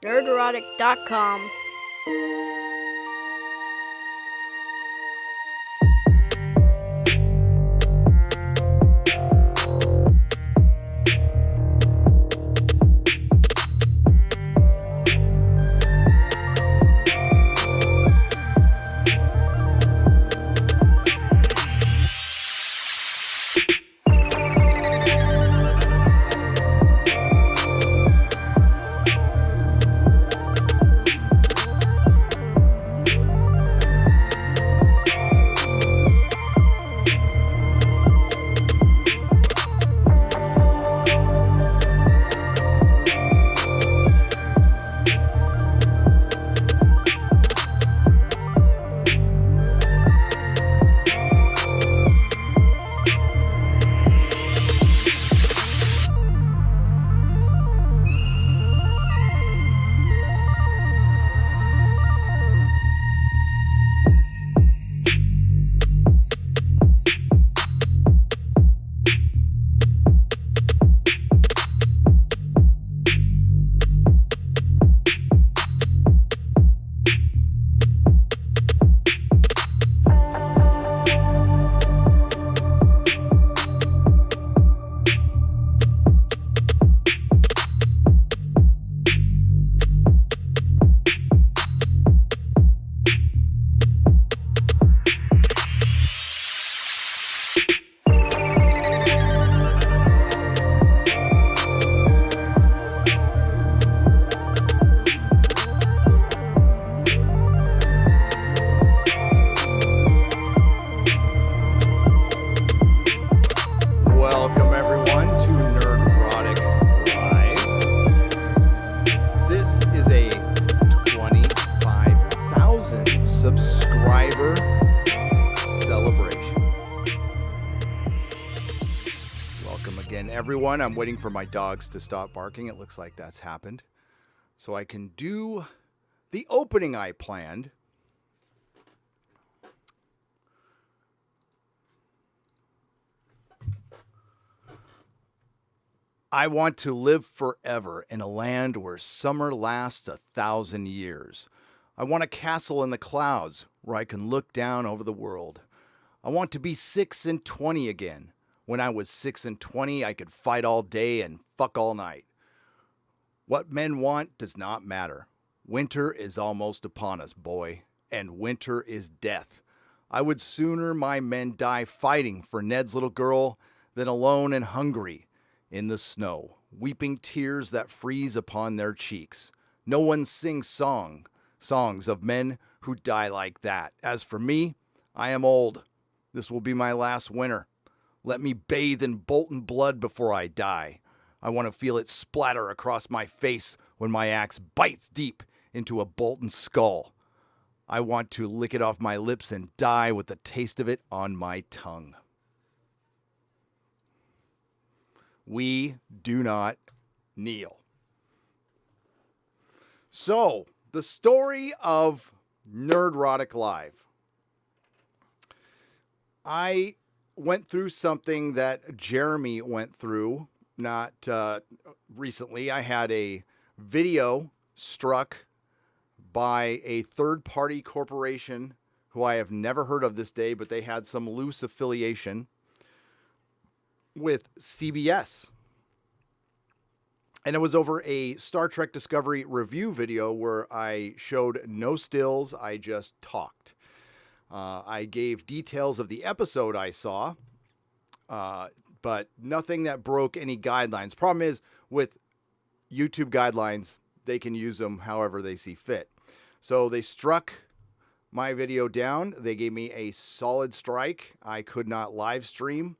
Nerdrotic.com. Welcome everyone to Nerdrotic Live. This is a 25,000 subscriber celebration. Welcome again everyone. I'm waiting for my dogs to stop barking. It looks like that's happened. So I can do the opening I planned. I want to live forever in a land where summer lasts 1,000 years. I want a castle in the clouds where I can look down over the world. I want to be 6 and 20 again. When I was 6 and 20, I could fight all day and fuck all night. What men want does not matter. Winter is almost upon us, boy, and winter is death. I would sooner my men die fighting for Ned's little girl than alone and hungry in the snow, weeping tears that freeze upon their cheeks. No one sings songs of men who die like that. As for me, I am old. This will be my last winter. Let me bathe in Bolton blood before I die. I want to feel it splatter across my face when my axe bites deep into a Bolton skull. I want to lick it off my lips and die with the taste of it on my tongue. We do not kneel. So, the story of Nerdrotic Live. I went through something that Jeremy went through not recently. I had a video struck by a third-party corporation who I have never heard of this day, but they had some loose affiliation with CBS. And it was over a Star Trek Discovery review video where I showed no stills, I just talked. I gave details of the episode I saw, but nothing that broke any guidelines. Problem is, with YouTube guidelines, they can use them however they see fit. So they struck my video down. They gave me a solid strike. I could not live stream.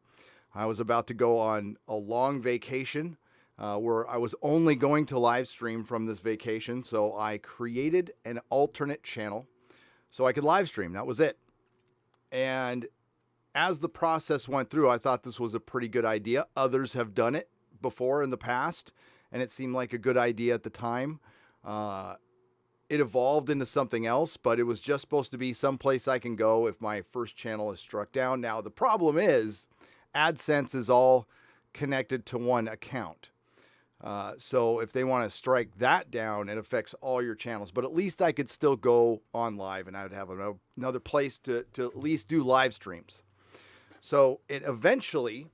I was about to go on a long vacation where I was only going to live stream from this vacation. So I created an alternate channel so I could live stream. That was it. And as the process went through, I thought this was a pretty good idea. Others have done it before in the past, and it seemed like a good idea at the time. It evolved into something else, but it was just supposed to be someplace I can go if my first channel is struck down. Now, the problem is AdSense is all connected to one account. So if they want to strike that down, it affects all your channels. But at least I could still go on live, and I would have another place to at least do live streams. So it eventually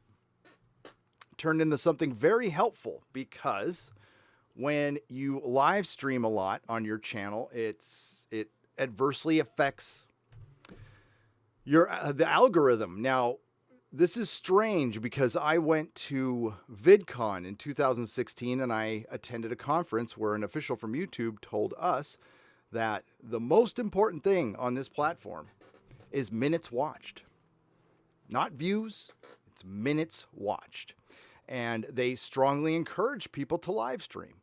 turned into something very helpful, because when you live stream a lot on your channel, it adversely affects your the algorithm. Now, this is strange because I went to VidCon in 2016 and I attended a conference where an official from YouTube told us that the most important thing on this platform is minutes watched. Not views, it's minutes watched. And they strongly encourage people to live stream.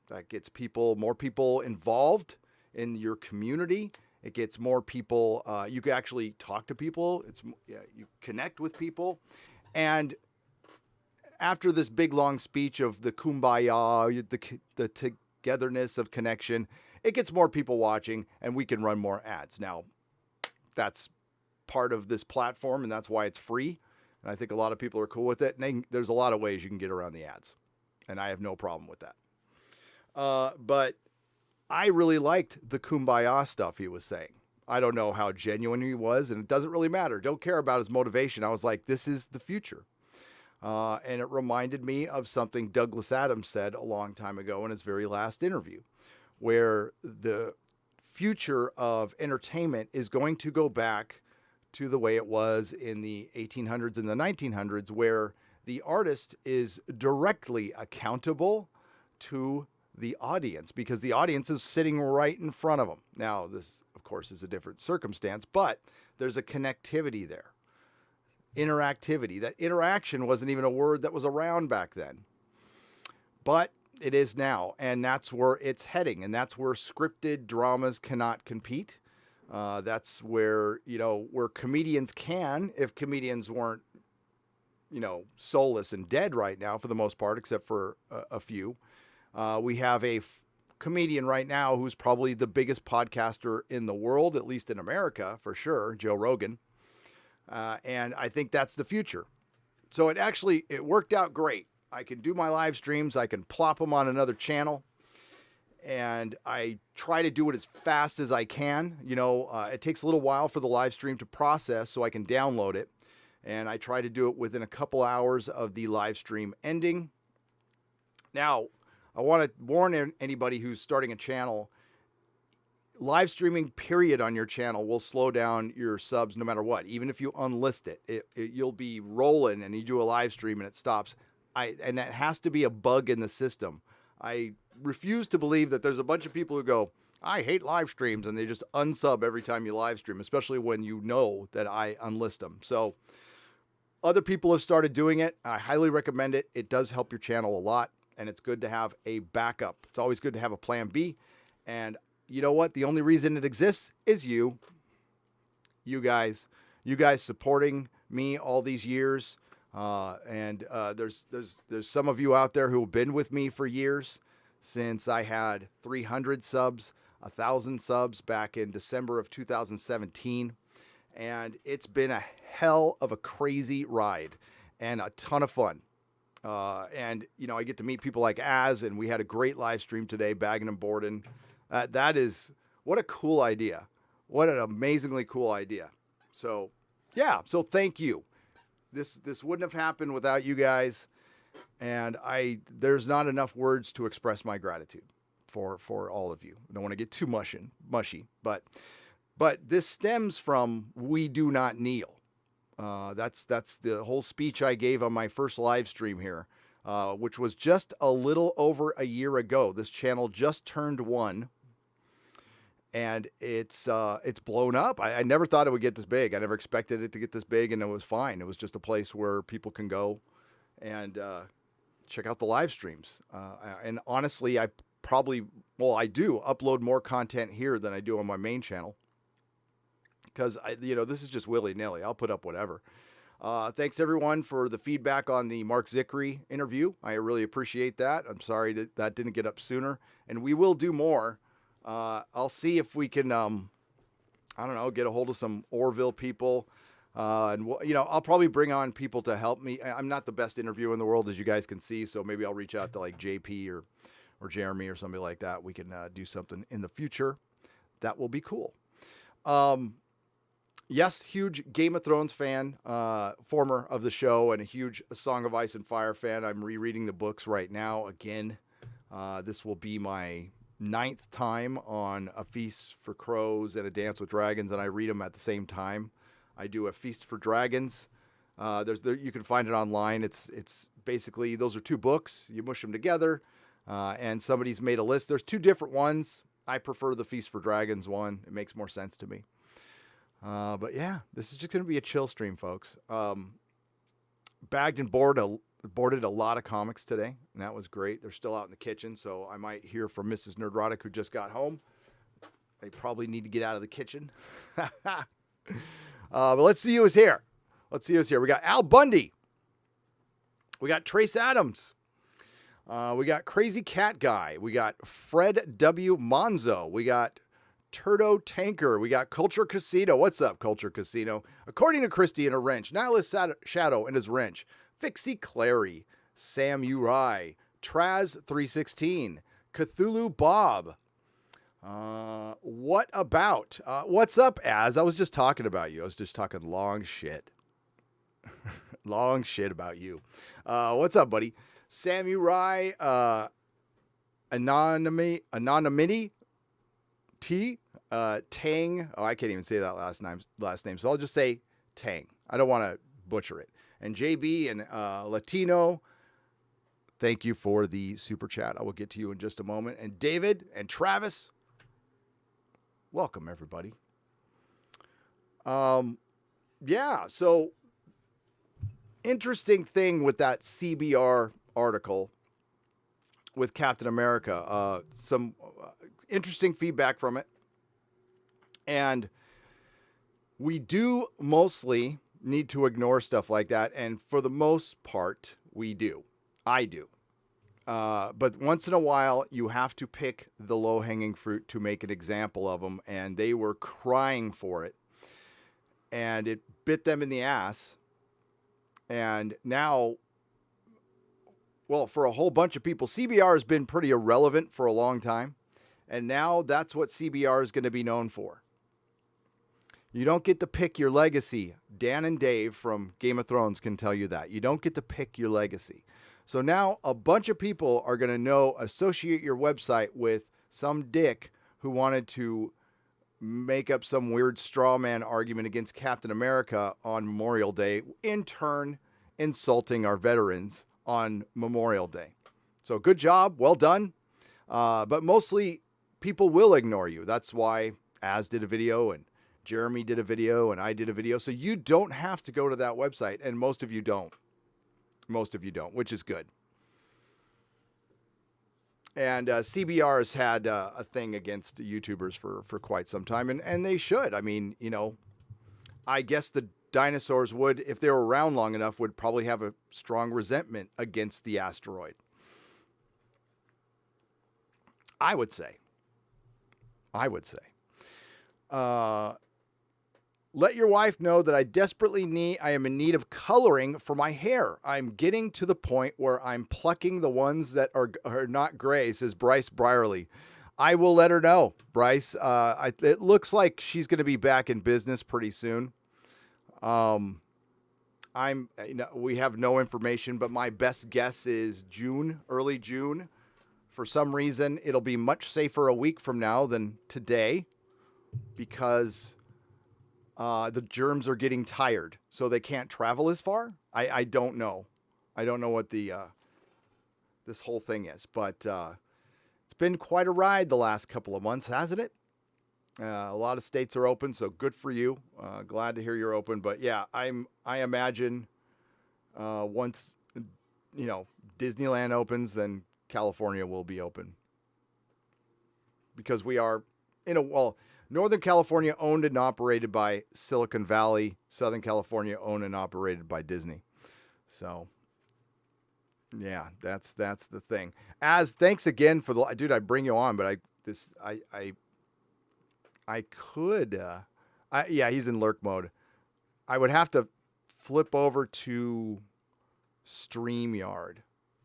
That gets more people involved in your community. It gets more people. You can actually talk to people. You connect with people. And after this big long speech of the kumbaya, the togetherness of connection, it gets more people watching, and we can run more ads. Now, that's part of this platform, and that's why it's free. And I think a lot of people are cool with it. And there's a lot of ways you can get around the ads, and I have no problem with that. But I really liked the kumbaya stuff he was saying. I don't know how genuine he was, and it doesn't really matter. Don't care about his motivation. I was like, this is the future. And it reminded me of something Douglas Adams said a long time ago in his very last interview, where the future of entertainment is going to go back to the way it was in the 1800s and the 1900s, where the artist is directly accountable to the audience, because the audience is sitting right in front of them. Now, this, of course, is a different circumstance, but there's a connectivity there. Interactivity. That interaction wasn't even a word that was around back then, but it is now, and that's where it's heading, and that's where scripted dramas cannot compete. That's where, where comedians can, if comedians weren't, soulless and dead right now for the most part, except for a few. We have a comedian right now who's probably the biggest podcaster in the world, at least in America, for sure, Joe Rogan. And I think that's the future. So it worked out great. I can do my live streams. I can plop them on another channel. And I try to do it as fast as I can. It takes a little while for the live stream to process so I can download it. And I try to do it within a couple hours of the live stream ending. Now, I want to warn anybody who's starting a channel, live streaming period on your channel will slow down your subs no matter what. Even if you unlist it, you'll be rolling and you do a live stream and it stops. And that has to be a bug in the system. I refuse to believe that there's a bunch of people who go, I hate live streams, and they just unsub every time you live stream, especially when you know that I unlist them. So other people have started doing it. I highly recommend it. It does help your channel a lot. And it's good to have a backup. It's always good to have a plan B. And you know what? The only reason it exists is you guys supporting me all these years. There's some of you out there who have been with me for years, since I had 300 subs, 1,000 subs back in December of 2017. And it's been a hell of a crazy ride and a ton of fun. I get to meet people like Az, and we had a great live stream today, bagging and boarding. That is, what a cool idea. What an amazingly cool idea. So, yeah, so thank you. This wouldn't have happened without you guys, and there's not enough words to express my gratitude for all of you. I don't want to get too mushy, but this stems from We Do Not Kneel. That's the whole speech I gave on my first live stream here, which was just a little over a year ago. This channel just turned 1, and it's blown up. I never thought it would get this big. I never expected it to get this big, and it was fine. It was just a place where people can go and check out the live streams. And honestly, I do upload more content here than I do on my main channel. Because this is just willy-nilly. I'll put up whatever. Thanks everyone for the feedback on the Mark Zickery interview. I really appreciate that. I'm sorry that didn't get up sooner, and we will do more. I'll see if we can, get a hold of some Orville people. And I'll probably bring on people to help me. I'm not the best interviewer in the world, as you guys can see. So maybe I'll reach out to like JP or Jeremy or somebody like that. We can do something in the future. That will be cool. Yes, huge Game of Thrones fan, former of the show, and a huge Song of Ice and Fire fan. I'm rereading the books right now again. This will be my 9th time on A Feast for Crows and A Dance with Dragons, and I read them at the same time. I do A Feast for Dragons. You can find it online. It's basically, those are 2 books. You mush them together, and somebody's made a list. There's 2 different ones. I prefer the Feast for Dragons one. It makes more sense to me. But yeah, this is just going to be a chill stream, folks. Bagged and boarded a lot of comics today, and that was great. They're still out in the kitchen, so I might hear from Mrs. Nerdrotic, who just got home. They probably need to get out of the kitchen. But let's see who's here. We got Al Bundy. We got Trace Adams. We got Crazy Cat Guy. We got Fred W. Monzo. We got Turdo Tanker. We got Culture Casino. What's up, Culture Casino? According to Christie and a wrench. Nihilist Shadow and his wrench. Fixie Clary. Sam Uri. Traz316. Cthulhu Bob. What about? What's up, Az? I was just talking about you. I was just talking long shit. Long shit about you. What's up, buddy? Samurai, Anonymity, Tang. Oh, I can't even say that last name. So I'll just say Tang. I don't want to butcher it. And JB and Latino, thank you for the super chat. I will get to you in just a moment. And David and Travis, welcome, everybody. Yeah, so interesting thing with that CBR article with Captain America. Some interesting feedback from it. And we do mostly need to ignore stuff like that. And for the most part, we do. I do. But once in a while, you have to pick the low-hanging fruit to make an example of them. And they were crying for it. And it bit them in the ass. And now, well, for a whole bunch of people, CBR has been pretty irrelevant for a long time. And now that's what CBR is going to be known for. You don't get to pick your legacy. Dan and Dave from Game of Thrones can tell you that. You don't get to pick your legacy. So now a bunch of people are going to associate your website with some dick who wanted to make up some weird straw man argument against Captain America on Memorial Day, in turn insulting our veterans on Memorial Day. So good job. Well done. But mostly people will ignore you. That's why Az did a video and Jeremy did a video and I did a video. So you don't have to go to that website. And most of you don't. Which is good. And CBR has had a thing against YouTubers for quite some time. And they should. I mean, I guess the dinosaurs would, if they were around long enough, would probably have a strong resentment against the asteroid. I would say. Let your wife know that I am in need of coloring for my hair. I'm getting to the point where I'm plucking the ones that are not gray, says Bryce Brierly. I will let her know, Bryce. It looks like she's going to be back in business pretty soon. We have no information, but my best guess is June, early June. For some reason, it'll be much safer a week from now than today because the germs are getting tired, so they can't travel as far. I don't know. I don't know what the this whole thing is, but it's been quite a ride the last couple of months, hasn't it? A lot of states are open, so good for you. Glad to hear you're open. But yeah, I imagine once Disneyland opens, then California will be open because we are Northern California owned and operated by Silicon Valley, Southern California owned and operated by Disney. So yeah, that's the thing. Az, thanks again for dude. I bring you on, but I could. Yeah, he's in lurk mode. I would have to flip over to StreamYard.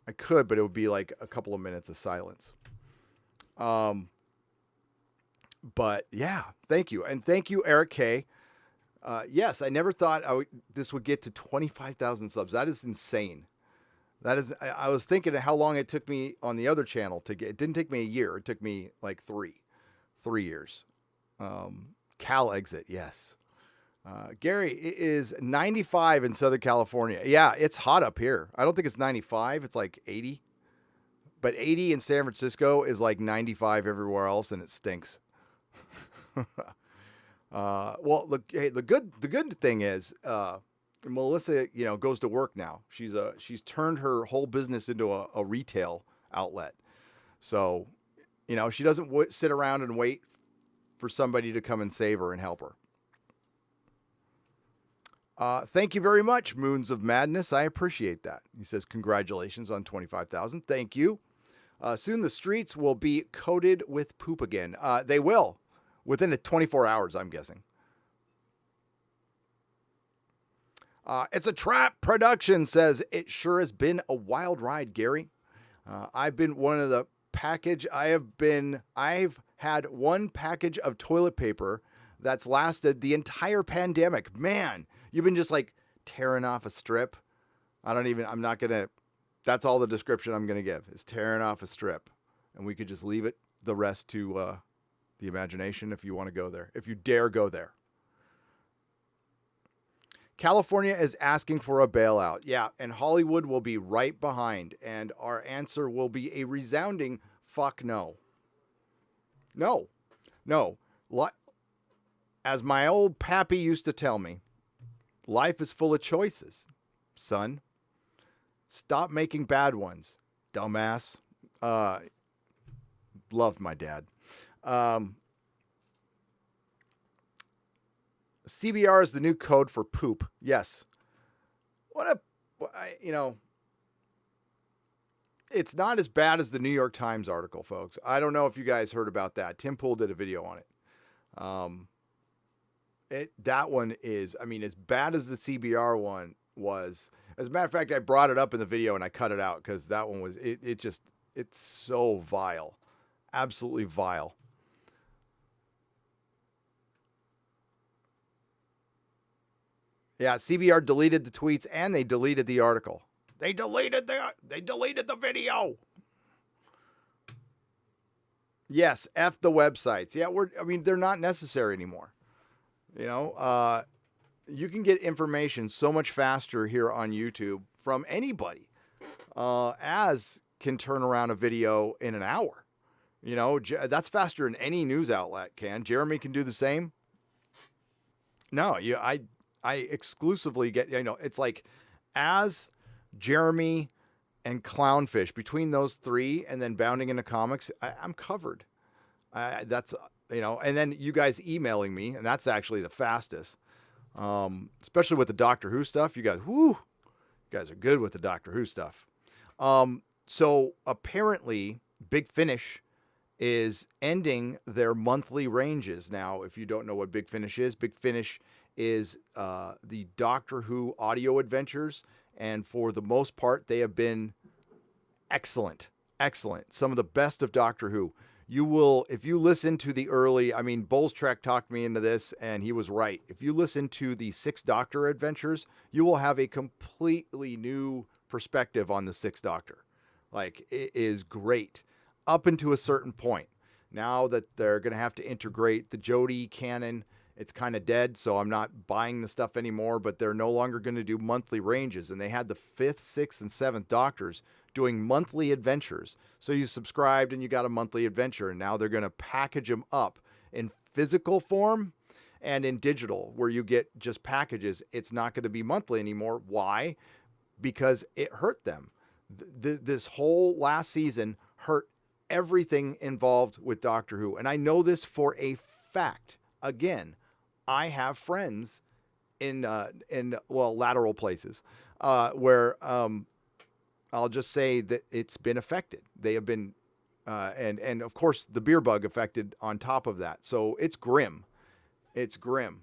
I could, but it would be like a couple of minutes of silence. But yeah, thank you. And thank you, Eric K. Yes, I never thought this would get to 25,000 subs. That is insane. That is, I was thinking of how long it took me on the other channel to get. It didn't take me a year. It took me like 3 years. Cal exit, yes. Gary, it is 95 in Southern California. Yeah, it's hot up here. I don't think it's 95. It's like 80. But 80 in San Francisco is like 95 everywhere else, and it stinks. Well, look, hey, the good thing is, Melissa, goes to work now. She's turned her whole business into a retail outlet. So, she doesn't sit around and wait for somebody to come and save her and help her. Thank you very much, Moons of Madness. I appreciate that. He says, congratulations on 25,000. Thank you. Soon the streets will be coated with poop again. They will. Within 24 hours, I'm guessing. It's a trap production, says, it sure has been a wild ride, Gary. I've been one of the package. I've had one package of toilet paper that's lasted the entire pandemic. Man, you've been just like tearing off a strip. I'm not going to, that's all the description I'm going to give is tearing off a strip. And we could just leave it, the rest to the imagination if you want to go there, if you dare go there. California is asking for a bailout. Yeah, and Hollywood will be right behind. And our answer will be a resounding fuck no. No. As my old pappy used to tell me, life is full of choices, son. Stop making bad ones, dumbass. Loved my dad. CBR is the new code for poop. Yes. It's not as bad as the New York Times article, folks. I don't know if you guys heard about that. Tim Pool did a video on it. That one is, as bad as the CBR one was. As a matter of fact, I brought it up in the video and I cut it out because that one was, it's so vile. Absolutely vile. Yeah, CBR deleted the tweets and they deleted the article. They deleted the video. Yes, F the websites. Yeah, they're not necessary anymore. You can get information so much faster here on YouTube from anybody, as can turn around a video in an hour. That's faster than any news outlet can. Jeremy can do the same. No, I exclusively get, it's like as Jeremy and Clownfish, between those three and then bounding into comics, I'm covered. That's, and then you guys emailing me, and that's actually the fastest. Especially with the Doctor Who stuff. You guys are good with the Doctor Who stuff. So apparently Big Finish is ending their monthly ranges. Now, if you don't know what Big Finish is is the Doctor Who audio adventures, and for the most part, they have been excellent. Some of the best of Doctor Who. You will, if you listen to the early, Bull's Trek talked me into this, and he was right. If you listen to the Sixth Doctor adventures, you will have a completely new perspective on the Sixth Doctor. Like, it is great up until a certain point. Now that they're going to have to integrate the Jodie canon, it's kind of dead, so I'm not buying the stuff anymore, but they're no longer going to do monthly ranges. And they had the 5th, 6th, and 7th Doctors doing monthly adventures. So you subscribed and you got a monthly adventure, and now they're going to package them up in physical form and in digital, where you get just packages. It's not going to be monthly anymore. Why? Because it hurt them. This whole last season hurt everything involved with Doctor Who. And I know this for a fact. Again, I have friends in lateral places where I'll just say that it's been affected. They have been, and of course the beer bug affected on top of that. So it's grim. It's grim.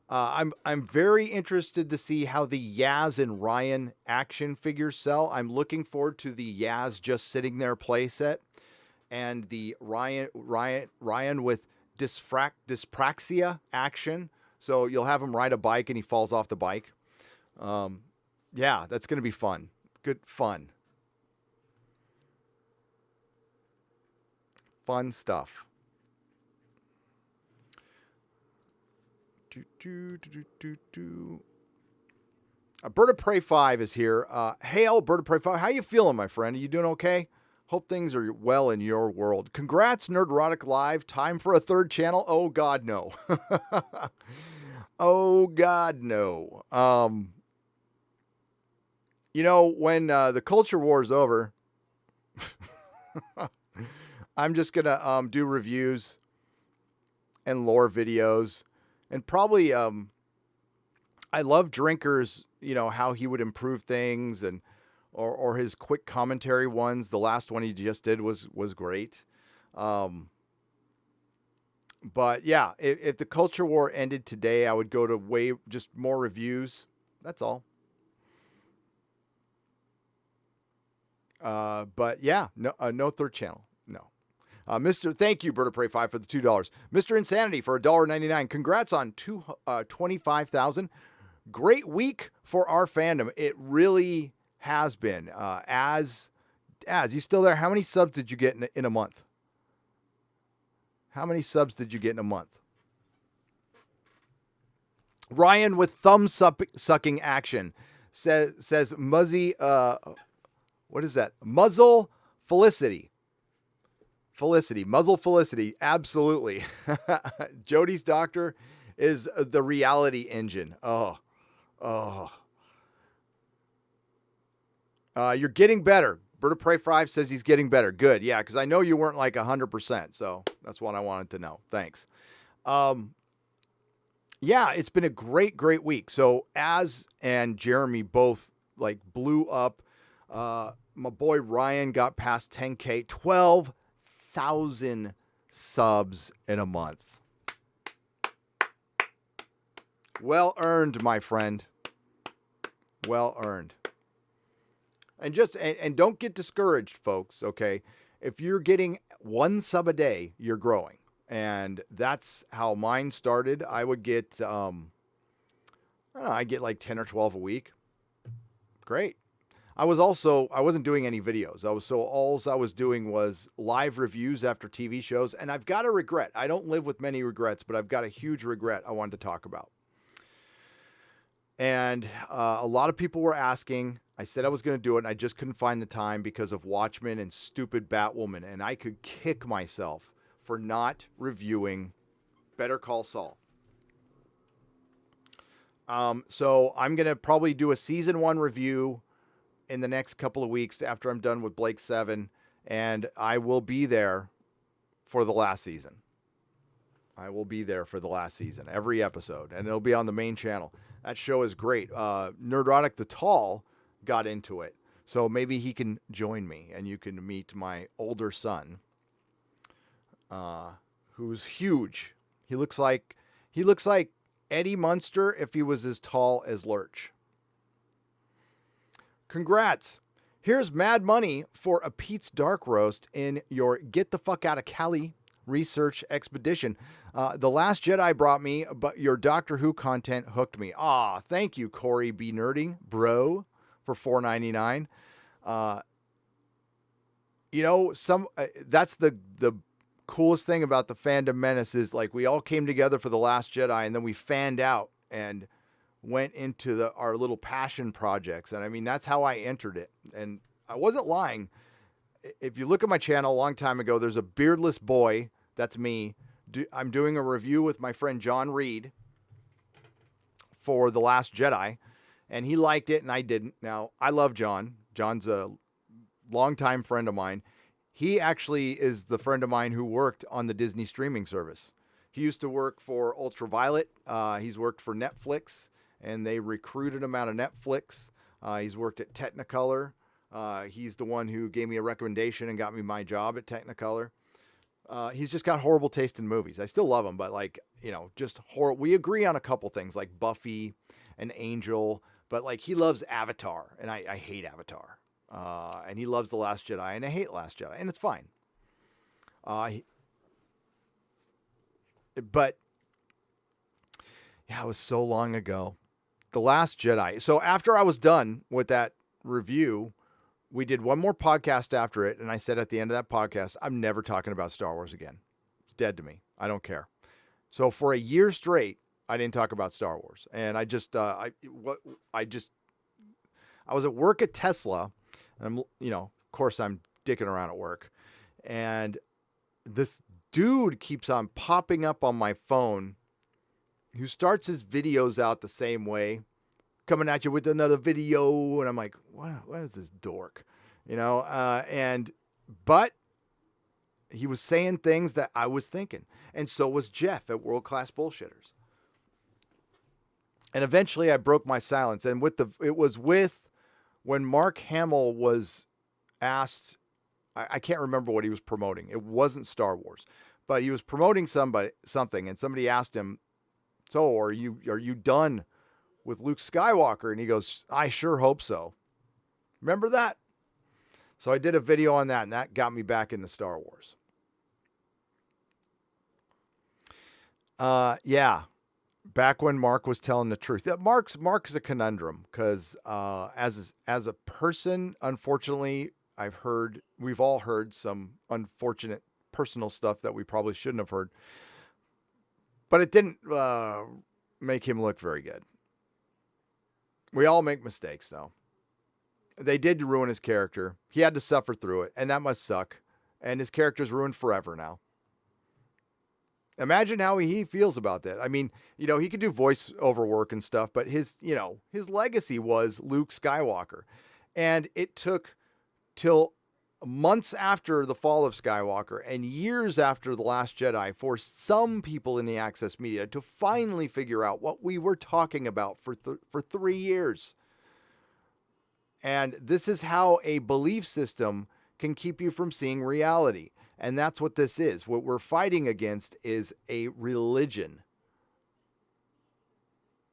I'm very interested to see how the Yaz and Ryan action figures sell. I'm looking forward to the Yaz just sitting there playset, and the Ryan with dyspraxia action. So you'll have him ride a bike and he falls off the bike. Yeah, that's going to be fun. Good fun. Fun stuff. Bird of Prey 5 is here. Hail, Bird of Prey 5. How you feeling, my friend? Are you doing okay? Hope things are well in your world. Congrats, Nerdrotic Live. Time for a third channel? Oh, God, no. Oh, God, no. When the culture war is over, I'm just going to do reviews and lore videos. And probably, I love Drinker's, how he would improve things and or his quick commentary ones. The last one he just did was great. But yeah, if the culture war ended today, I would go to just more reviews. That's all. But yeah, no third channel. No. Thank you, Bird of Prey 5 for the $2. Mr. Insanity for $1.99. Congrats on 25,000. Great week for our fandom. It really has been. As you still there? How many subs did you get in a month? How many subs did you get in a month? Ryan with thumb sucking action says Muzzy. What is that? Muzzle Felicity. Muzzle Felicity. Absolutely. Jody's doctor is the reality engine. Oh. You're getting better. Bird of Prey 5 says he's getting better. Good. Yeah, because I know you weren't like 100%. So that's what I wanted to know. Thanks. Yeah, it's been a great week. So Az and Jeremy both like blew up. My boy Ryan got past 10K, 12,000 subs in a month. Well earned, my friend. Well earned. And don't get discouraged, folks, okay? If you're getting one sub a day, you're growing. And that's how mine started. I would get, I don't know, I get like 10 or 12 a week. Great. I wasn't doing any videos. All I was doing was live reviews after TV shows. And I've got a regret. I don't live with many regrets, but I've got a huge regret I wanted to talk about. And a lot of people were asking. I said I was going to do it, and I just couldn't find the time because of Watchmen and stupid Batwoman. And I could kick myself for not reviewing Better Call Saul. So I'm going to probably do a season 1 review in the next couple of weeks after I'm done with Blake 7, and I will be there for the last season. Every episode, and it'll be on the main channel. That show is great. Nerdrotic the Tall got into it, so maybe he can join me, and you can meet my older son, who's huge. He looks like Eddie Munster if he was as tall as Lurch. Congrats. Here's mad money for a Pete's Dark Roast in your Get the Fuck Out of Cali research expedition. The Last Jedi brought me, but your Doctor Who content hooked me. Thank you, Corey B. Nerding, bro, for $4.99. That's the coolest thing about the Fandom Menace is like we all came together for The Last Jedi, and then we fanned out and went into our little passion projects. And I mean, that's how I entered it. And I wasn't lying. If you look at my channel a long time ago, there's a beardless boy. That's me. I'm doing a review with my friend John Reed for The Last Jedi, and he liked it and I didn't. Now, I love John. John's a longtime friend of mine. He actually is the friend of mine who worked on the Disney streaming service. He used to work for Ultraviolet. He's worked for Netflix, and they recruited him out of Netflix. He's worked at Technicolor. He's the one who gave me a recommendation and got me my job at Technicolor. He's just got horrible taste in movies. I still love him, but like, just horrible. We agree on a couple things like Buffy and Angel, but like he loves Avatar and I hate Avatar. And he loves The Last Jedi and I hate Last Jedi, and it's fine. But yeah, it was so long ago. The Last Jedi. So after I was done with that review, we did one more podcast after it, and I said at the end of that podcast, I'm never talking about Star Wars again. It's dead to me. I don't care. So for a year straight, I didn't talk about Star Wars, and I was at work at Tesla, and of course, I'm dicking around at work, and this dude keeps on popping up on my phone, who starts his videos out the same way, coming at you with another video. And I'm like, what is this dork? But he was saying things that I was thinking. And so was Jeff at World Class Bullshitters. And eventually I broke my silence. And it was when Mark Hamill was asked, I can't remember what he was promoting. It wasn't Star Wars, but he was promoting something. And somebody asked him, so are you done with Luke Skywalker? And he goes, I sure hope so. Remember that? So I did a video on that, and that got me back into Star Wars. Yeah. Back when Mark was telling the truth. Mark's a conundrum because as a person, unfortunately, we've all heard some unfortunate personal stuff that we probably shouldn't have heard. But it didn't make him look very good. We all make mistakes, though. They did ruin his character. He had to suffer through it, and that must suck. And his character's ruined forever now. Imagine how he feels about that. I mean, he could do voiceover work and stuff, but his legacy was Luke Skywalker. And it took till months after the fall of Skywalker and years after The Last Jedi for some people in the access media to finally figure out what we were talking about for 3 years. And this is how a belief system can keep you from seeing reality. And that's what this is. What we're fighting against is a religion.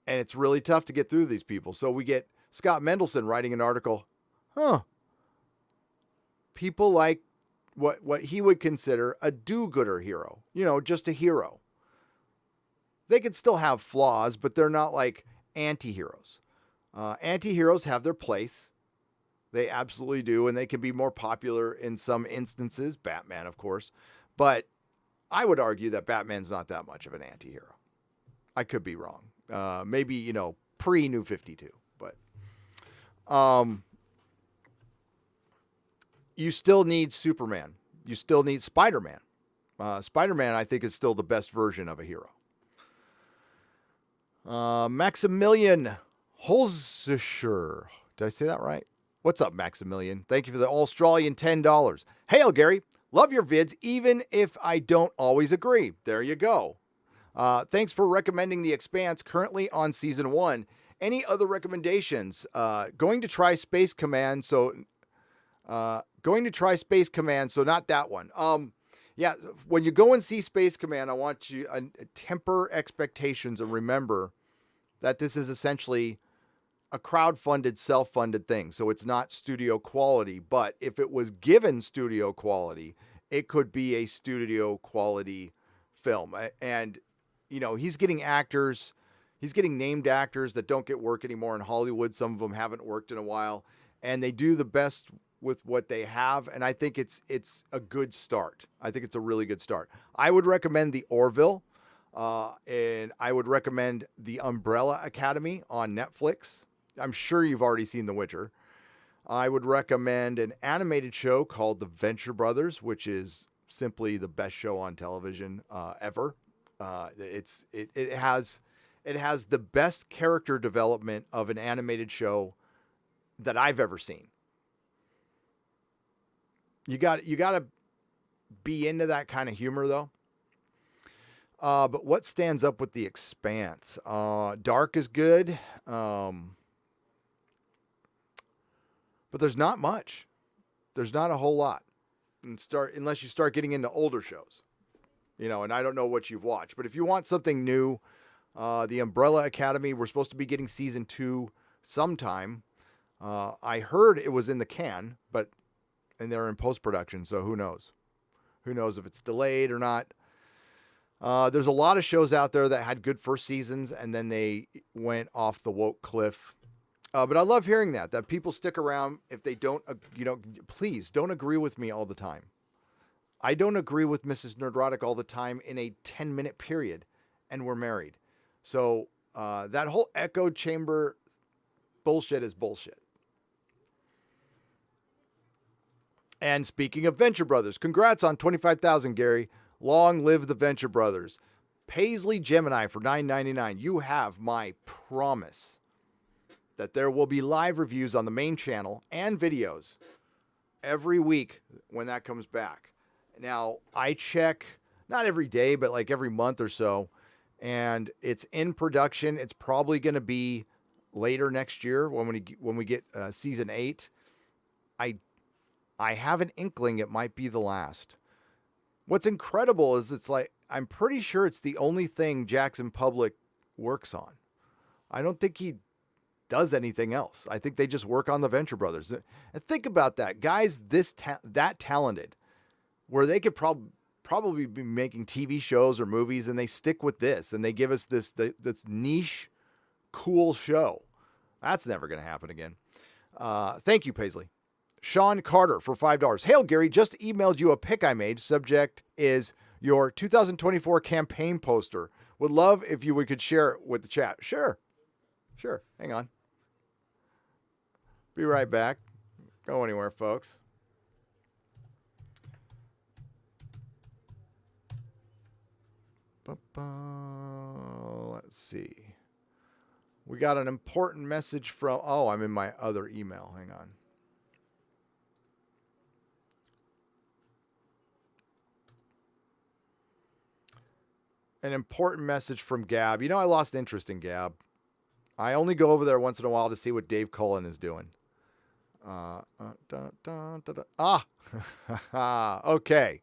And it's really tough to get through these people. So we get Scott Mendelson writing an article, people like what he would consider a do-gooder hero, just a hero. They could still have flaws, but they're not like anti-heroes. Anti-heroes have their place. They absolutely do, and they can be more popular in some instances, Batman, of course. But I would argue that Batman's not that much of an anti-hero. I could be wrong. Maybe, pre-New 52, but you still need Superman. You still need Spider-Man. Spider-Man, I think, is still the best version of a hero. Maximilian Holzischer. Did I say that right? What's up, Maximilian? Thank you for the Australian $10. Hail, Gary. Love your vids, even if I don't always agree. There you go. Thanks for recommending The Expanse, currently on season 1. Any other recommendations? Going to try Space Command, so not that one. Yeah, when you go and see Space Command, I want you to temper expectations and remember that this is essentially a crowd-funded, self-funded thing. So it's not studio quality, but if it was given studio quality, it could be a studio quality film. And, he's getting actors, he's getting named actors that don't get work anymore in Hollywood. Some of them haven't worked in a while, and they do the best with what they have. And I think it's a good start. I think it's a really good start. I would recommend The Orville, and I would recommend The Umbrella Academy on Netflix. I'm sure you've already seen The Witcher. I would recommend an animated show called The Venture Brothers, which is simply the best show on television ever. It has the best character development of an animated show that I've ever seen. You got to be into that kind of humor, though. But what stands up with The Expanse? Dark is good. But there's not much. There's not a whole lot. and unless you start getting into older shows, and I don't know what you've watched, but if you want something new, the Umbrella Academy, we're supposed to be getting season 2 sometime. I heard it was in the can, and they're in post-production, so who knows? Who knows if it's delayed or not? There's a lot of shows out there that had good first seasons, and then they went off the woke cliff. But I love hearing that people stick around if they don't, please don't agree with me all the time. I don't agree with Mrs. Nerdrotic all the time in a 10-minute period, and we're married. So that whole echo chamber bullshit is bullshit. And speaking of Venture Brothers, congrats on 25,000, Gary. Long live the Venture Brothers. Paisley Gemini for $9.99. You have my promise that there will be live reviews on the main channel and videos every week when that comes back. Now, I check, not every day, but like every month or so, and it's in production. It's probably going to be later next year when we get season 8. I have an inkling it might be the last. What's incredible is it's like, I'm pretty sure it's the only thing Jackson Public works on. I don't think he does anything else. I think they just work on the Venture Brothers. And think about that. Guys that talented, where they could probably be making TV shows or movies, and they stick with this, and they give us this niche, cool show. That's never going to happen again. Thank you, Paisley. Sean Carter for $5. Hail, Gary. Just emailed you a pic I made. Subject is your 2024 campaign poster. Would love if you could share it with the chat. Sure. Hang on. Be right back. Go anywhere, folks. Let's see. We got an important message from... Oh, I'm in my other email. Hang on. An important message from Gab. I lost interest in Gab. I only go over there once in a while to see what Dave Cullen is doing. Okay.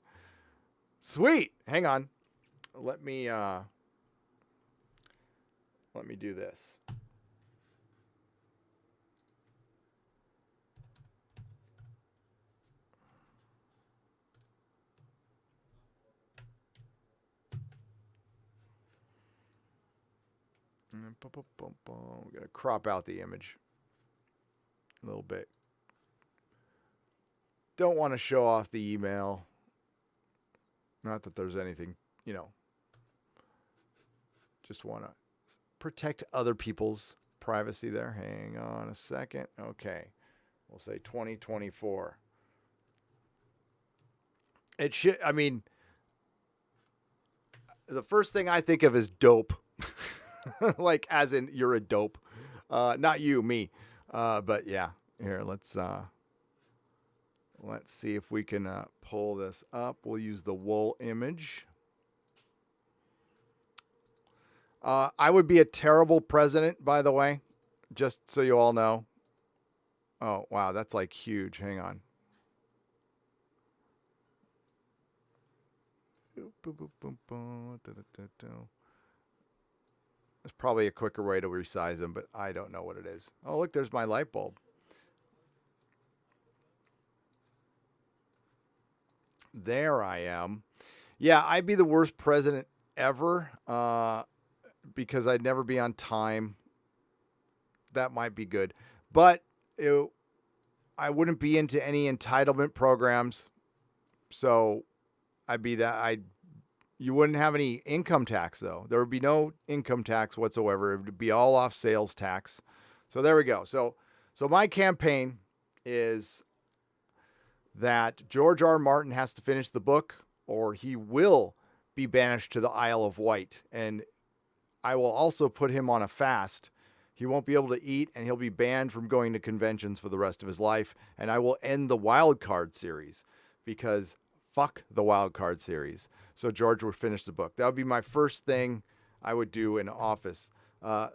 Sweet. Hang on. Let me do this. We're going to crop out the image a little bit. Don't want to show off the email. Not that there's anything, just want to protect other people's privacy there. Hang on a second. Okay. We'll say 2024. It should, the first thing I think of is dope. Like, as in you're a dope. Not you, me. But yeah, here, let's see if we can pull this up. We'll use the wool image. I would be a terrible president, by the way, just so you all know. Oh, wow, that's like huge. Hang on. There's probably a quicker way to resize them, but I don't know what it is. Oh, look, there's my light bulb. There I am. Yeah, I'd be the worst president ever because I'd never be on time. That might be good. But I wouldn't be into any entitlement programs. So I'd be that. You wouldn't have any income tax, though. There would be no income tax whatsoever. It would be all off sales tax. So there we go. So my campaign is that George R. R. Martin has to finish the book, or he will be banished to the Isle of Wight. And I will also put him on a fast. He won't be able to eat, and he'll be banned from going to conventions for the rest of his life. And I will end the wild card series, because fuck the wild card series. So George would finish the book. That would be my first thing I would do in office.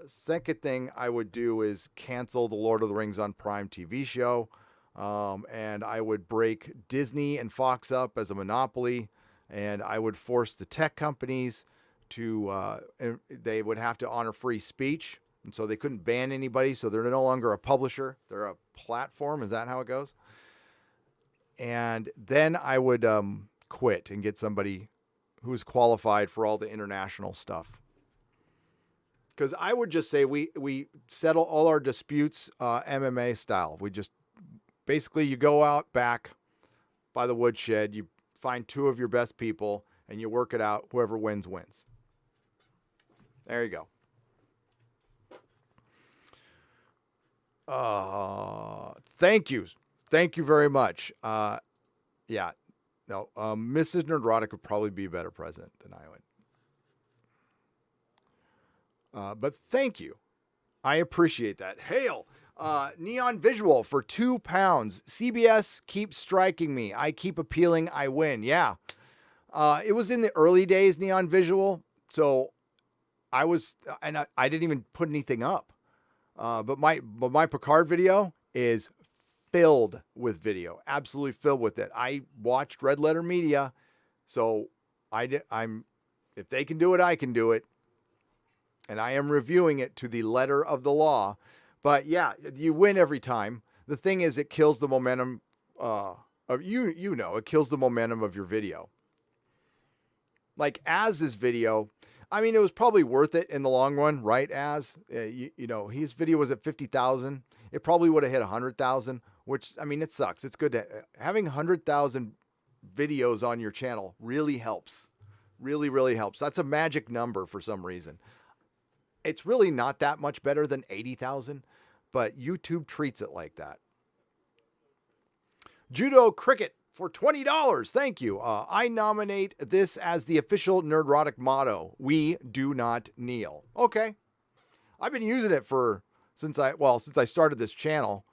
Second thing I would do is cancel the Lord of the Rings on Prime TV show. And I would break Disney and Fox up as a monopoly, and I would force the tech companies to, they would have to honor free speech. And so they couldn't ban anybody. So they're no longer a publisher. They're a platform. Is that how it goes? And then I would quit and get somebody who's qualified for all the international stuff. Because I would just say we settle all our disputes MMA style. We just basically you go out back by the woodshed, you find two of your best people, and you work it out. Whoever wins, wins. There you go. Thank you. Thank you very much. Yeah. No, Mrs. Nerdrotic would probably be a better president than I would. But thank you. I appreciate that. Hail. Neon Visual for £2. CBS keeps striking me. I keep appealing. I win. Yeah. It was in the early days, Neon Visual. So I didn't even put anything up. But my Picard video is filled with video, absolutely filled with it. I watched Red Letter Media, so if they can do it, I can do it. And I am reviewing it to the letter of the law. But yeah, you win every time. The thing is, it kills the momentum of it kills the momentum of your video. Like Az's video, I mean, it was probably worth it in the long run, right? His video was at 50,000. It probably would have hit 100,000, which, I mean, it sucks. It's good to having 100,000 videos on your channel really helps. Really, really helps. That's a magic number for some reason. It's really not that much better than 80,000, but YouTube treats it like that. Judo Cricket for $20. Thank you. I nominate this as the official Nerdrotic motto. We do not kneel. Okay. I've been using it since I started this channel.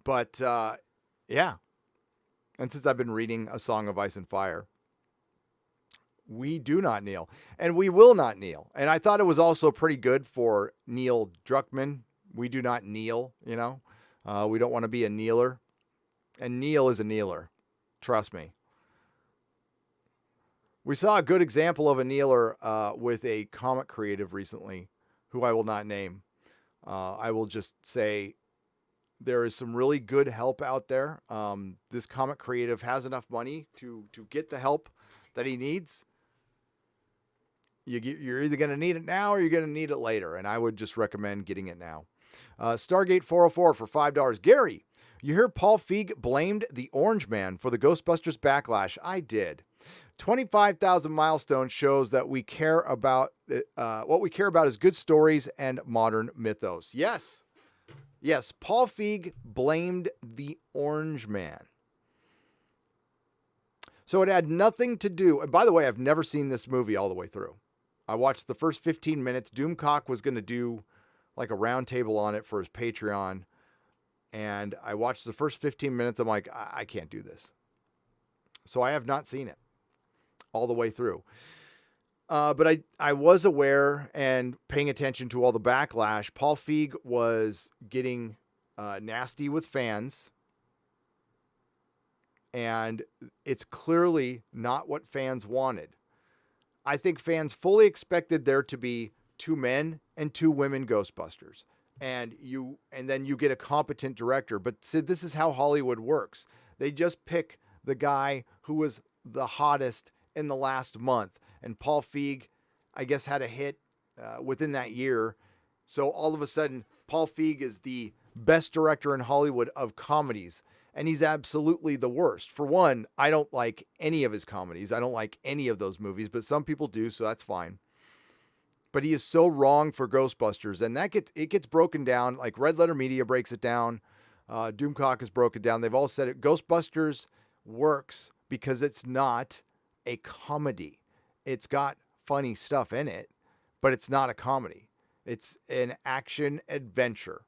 But yeah. And since I've been reading A Song of Ice and Fire. We do not kneel. And we will not kneel. And I thought it was also pretty good for Neil Druckmann. We do not kneel, we don't want to be a kneeler. And Neil is a kneeler. Trust me. We saw a good example of a kneeler with a comic creative recently, who I will not name. I will just say there is some really good help out there. This comic creative has enough money to get the help that he needs. You're either going to need it now or you're going to need it later. And I would just recommend getting it now. Stargate 404 for $5. Gary, you hear Paul Feig blamed the Orange Man for the Ghostbusters backlash. I did. 25,000 milestones shows that we care about, what we care about is good stories and modern mythos. Yes. Yes. Paul Feig blamed the Orange Man. So it had nothing to do. And by the way, I've never seen this movie all the way through. I watched the first 15 minutes. Doomcock was going to do like a roundtable on it for his Patreon. And I watched the first 15 minutes. I'm like, I can't do this. So I have not seen it all the way through. But I was aware and paying attention to all the backlash. Paul Feig was getting nasty with fans. And it's clearly not what fans wanted. I think fans fully expected there to be 2 men and 2 women Ghostbusters. And then you get a competent director. But Sid, this is how Hollywood works. They just pick the guy who was the hottest in the last month. And Paul Feig, I guess, had a hit within that year. So all of a sudden, Paul Feig is the best director in Hollywood of comedies. And he's absolutely the worst. For one, I don't like any of his comedies. I don't like any of those movies, but some people do, so that's fine. But he is so wrong for Ghostbusters, and it gets broken down. Like Red Letter Media breaks it down. Doomcock has broken it down. They've all said it. Ghostbusters works because it's not a comedy. It's got funny stuff in it, but it's not a comedy. It's an action adventure.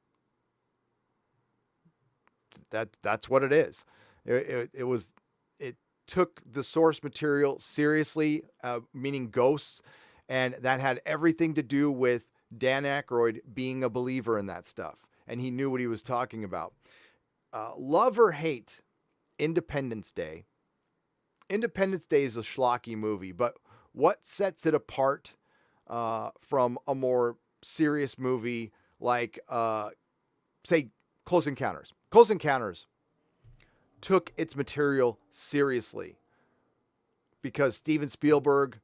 That's what it is. It took the source material seriously, meaning ghosts, and that had everything to do with Dan Aykroyd being a believer in that stuff. and he knew what he was talking about. Love or hate Independence Day. Independence Day is a schlocky movie, but what sets it apart from a more serious movie like, say, Close Encounters? Close Encounters took its material seriously because Steven Spielberg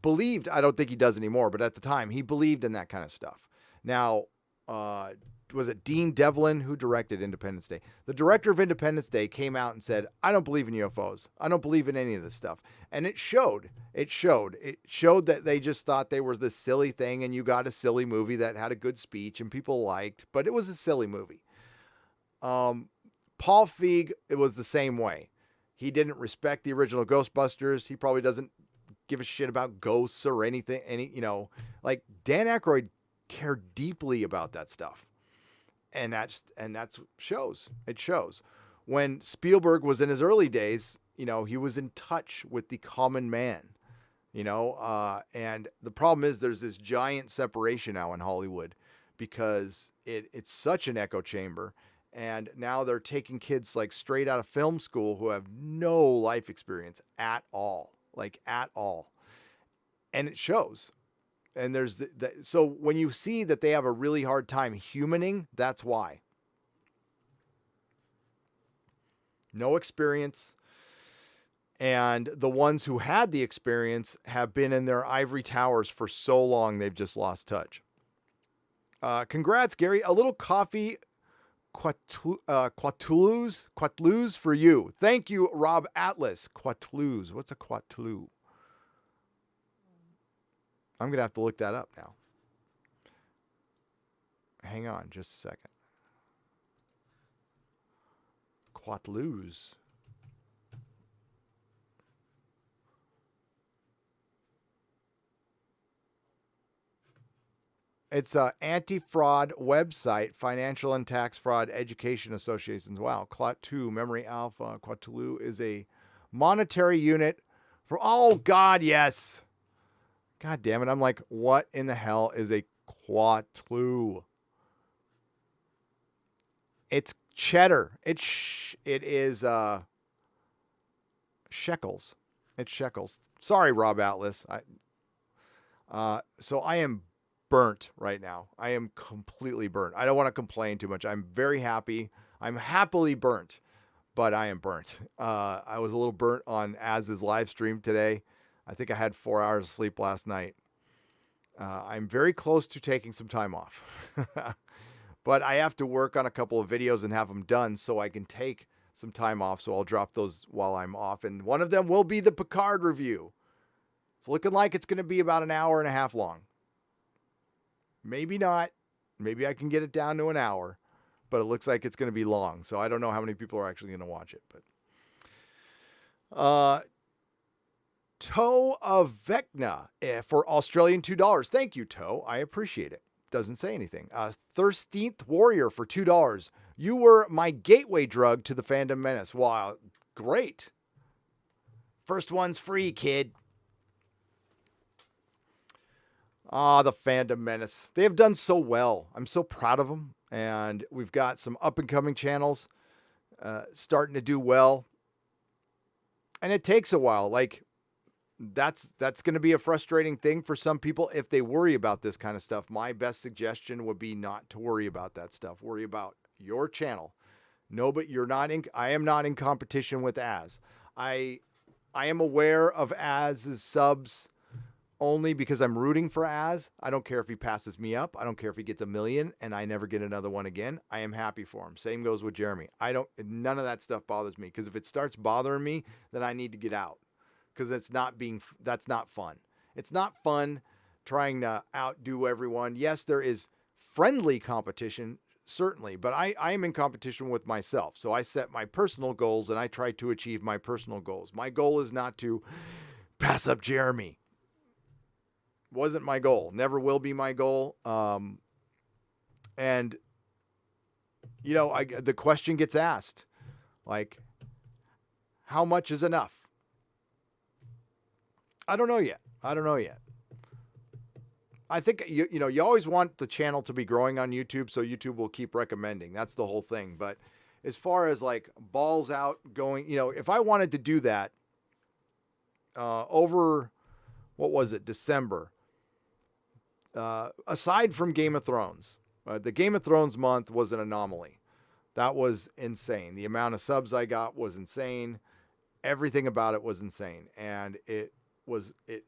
believed, I don't think he does anymore, but at the time, he believed in that kind of stuff. Now, was it Dean Devlin who directed Independence Day? The director of Independence Day came out and said, I don't believe in UFOs. I don't believe in any of this stuff. And it showed. It showed that they just thought they were this silly thing, and you got a silly movie that had a good speech and people liked, but it was a silly movie. Paul Feig, it was the same way. He didn't respect the original Ghostbusters. He probably doesn't give a shit about ghosts or anything. Like Dan Aykroyd cared deeply about that stuff. And that's shows. It shows. When Spielberg was in his early days, he was in touch with the common man, and the problem is there's this giant separation now in Hollywood because it's such an echo chamber. And now they're taking kids like straight out of film school who have no life experience at all, like at all. And it shows. And there's so when you see that they have a really hard time humaning, that's why. No experience. And the ones who had the experience have been in their ivory towers for so long, they've just lost touch. Congrats, Gary. A little coffee Quatloos for you. Thank you, Rob Atlas. Quatloos. What's a Quatloo? I'm going to have to look that up now. Hang on just a second. Quatloos. It's an anti-fraud website, Financial and Tax Fraud Education Associations. Wow, Quat2, Memory Alpha. Quatlu is a monetary unit for, oh, God, yes. God damn it. I'm like, what in the hell is a Quatlu? It's cheddar. It is shekels. It's shekels. Sorry, Rob Atlas. So I am burnt right now. I am completely burnt. I don't want to complain too much. I'm very happy. I'm happily burnt, but I am burnt. I was a little burnt on Az's live stream today. I think I had 4 hours of sleep last night. I'm very close to taking some time off, but I have to work on a couple of videos and have them done so I can take some time off. So I'll drop those while I'm off. And one of them will be the Picard review. It's looking like it's going to be about an hour and a half long. Maybe not. Maybe I can get it down to an hour, but it looks like it's going to be long. So I don't know how many people are actually going to watch it. But Toe of Vecna for Australian $2. Thank you, Toe. I appreciate it. Doesn't say anything. 13th Warrior for $2. You were my gateway drug to the fandom menace. Wow, great. First one's free, kid. The fandom menace. They have done so well. I'm so proud of them. And we've got some up and coming channels starting to do well. And it takes a while. Like, that's going to be a frustrating thing for some people if they worry about this kind of stuff. My best suggestion would be not to worry about that stuff. Worry about your channel. No, but I am not in competition with Az. I am aware of Az's subs only because I'm rooting for Az. I don't care if he passes me up. I don't care if he gets 1 million and I never get another one again. I am happy for him. Same goes with Jeremy. None of that stuff bothers me, because if it starts bothering me, then I need to get out, because that's not fun. It's not fun trying to outdo everyone. Yes, there is friendly competition, certainly, but I am in competition with myself. So I set my personal goals and I try to achieve my personal goals. My goal is not to pass up Jeremy. Wasn't my goal. Never will be my goal. And the question gets asked, like, how much is enough? I don't know yet. I think you always want the channel to be growing on YouTube, so YouTube will keep recommending. That's the whole thing. But as far as like balls out going, if I wanted to do that over, what was it, December, aside from Game of Thrones, the Game of Thrones month was an anomaly. That was insane. The amount of subs I got was insane. Everything about it was insane, and it was a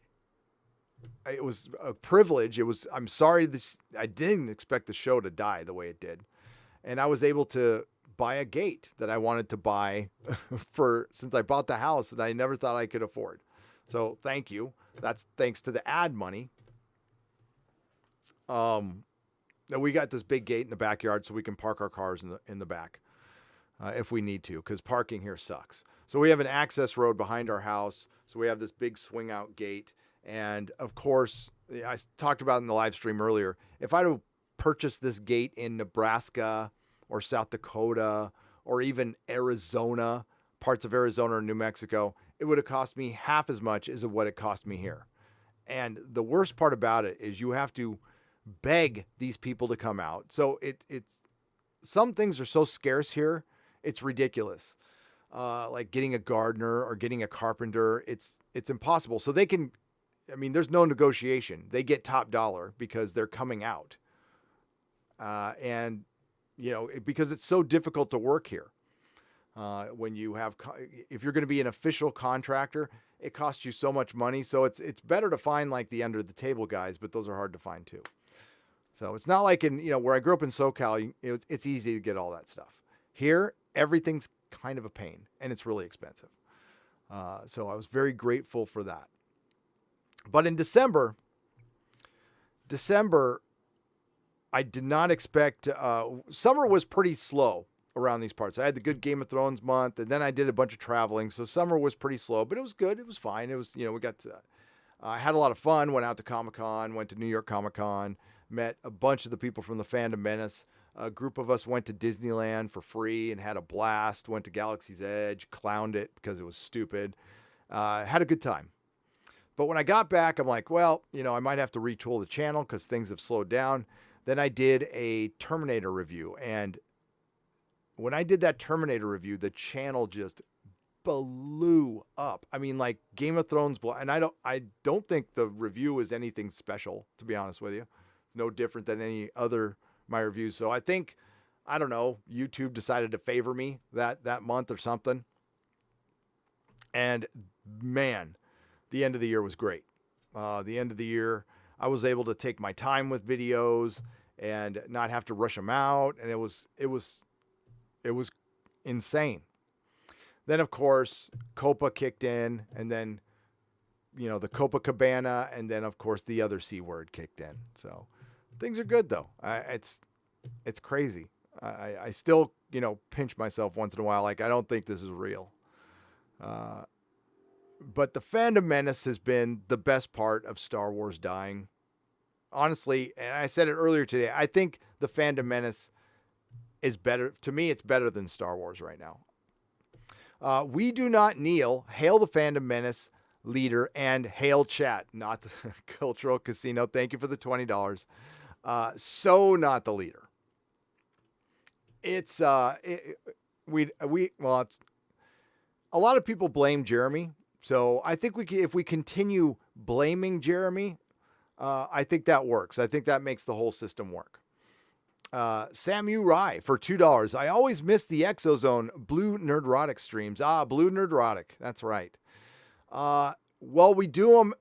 privilege. I'm sorry I didn't expect the show to die the way it did. And I was able to buy a gate that I wanted to buy since I bought the house that I never thought I could afford. So thank you. That's thanks to the ad money. We got this big gate in the backyard so we can park our cars in the back if we need to, because parking here sucks. So we have an access road behind our house. So we have this big swing out gate. And of course, I talked about in the live stream earlier, if I'd have purchased this gate in Nebraska or South Dakota or even Arizona, parts of Arizona or New Mexico, it would have cost me half as much as what it cost me here. And the worst part about it is you have to beg these people to come out. So it's some things are so scarce here, it's ridiculous. Like getting a gardener or getting a carpenter, it's impossible. So there's no negotiation. They get top dollar because they're coming out. Because it's so difficult to work here. When you have, if you're going to be an official contractor, it costs you so much money. So it's better to find like the under the table guys, but those are hard to find too. So it's not like where I grew up in SoCal, it's easy to get all that stuff. Here, everything's kind of a pain and it's really expensive. So I was very grateful for that. But in December, I did not expect, summer was pretty slow around these parts. I had the good Game of Thrones month, and then I did a bunch of traveling. So summer was pretty slow, but it was good. It was fine. It was, I had a lot of fun, went out to Comic-Con, went to New York Comic-Con, met a bunch of the people from the Fandom Menace. A group of us went to Disneyland for free and had a blast, went to Galaxy's Edge, clowned it because it was stupid. Had a good time. But when I got back, I'm like, well, I might have to retool the channel because things have slowed down. Then I did a Terminator review. And when I did that Terminator review, the channel just blew up. I mean, like Game of Thrones. And I don't think the review is anything special, to be honest with you. It's no different than any other my reviews. So I think, I don't know, YouTube decided to favor me that month or something. And man, the end of the year was great. The end of the year, I was able to take my time with videos and not have to rush them out. And it was insane. Then of course, Copa kicked in, and then, the Copacabana, and then of course the other C word kicked in. So things are good though. It's crazy. I still, pinch myself once in a while. Like, I don't think this is real. But the Fandom Menace has been the best part of Star Wars dying. Honestly, and I said it earlier today, I think the Fandom Menace is better. To me, it's better than Star Wars right now. We do not kneel. Hail the Fandom Menace leader and hail chat, not the Cultural Casino. Thank you for the $20. So not the leader. It's a lot of people blame Jeremy. So I think if we continue blaming Jeremy, I think that works. I think that makes the whole system work. Samu Rai for $2. I always miss the Exozone Blue Nerdrotic streams. Blue Nerdrotic. That's right. Well, we do them.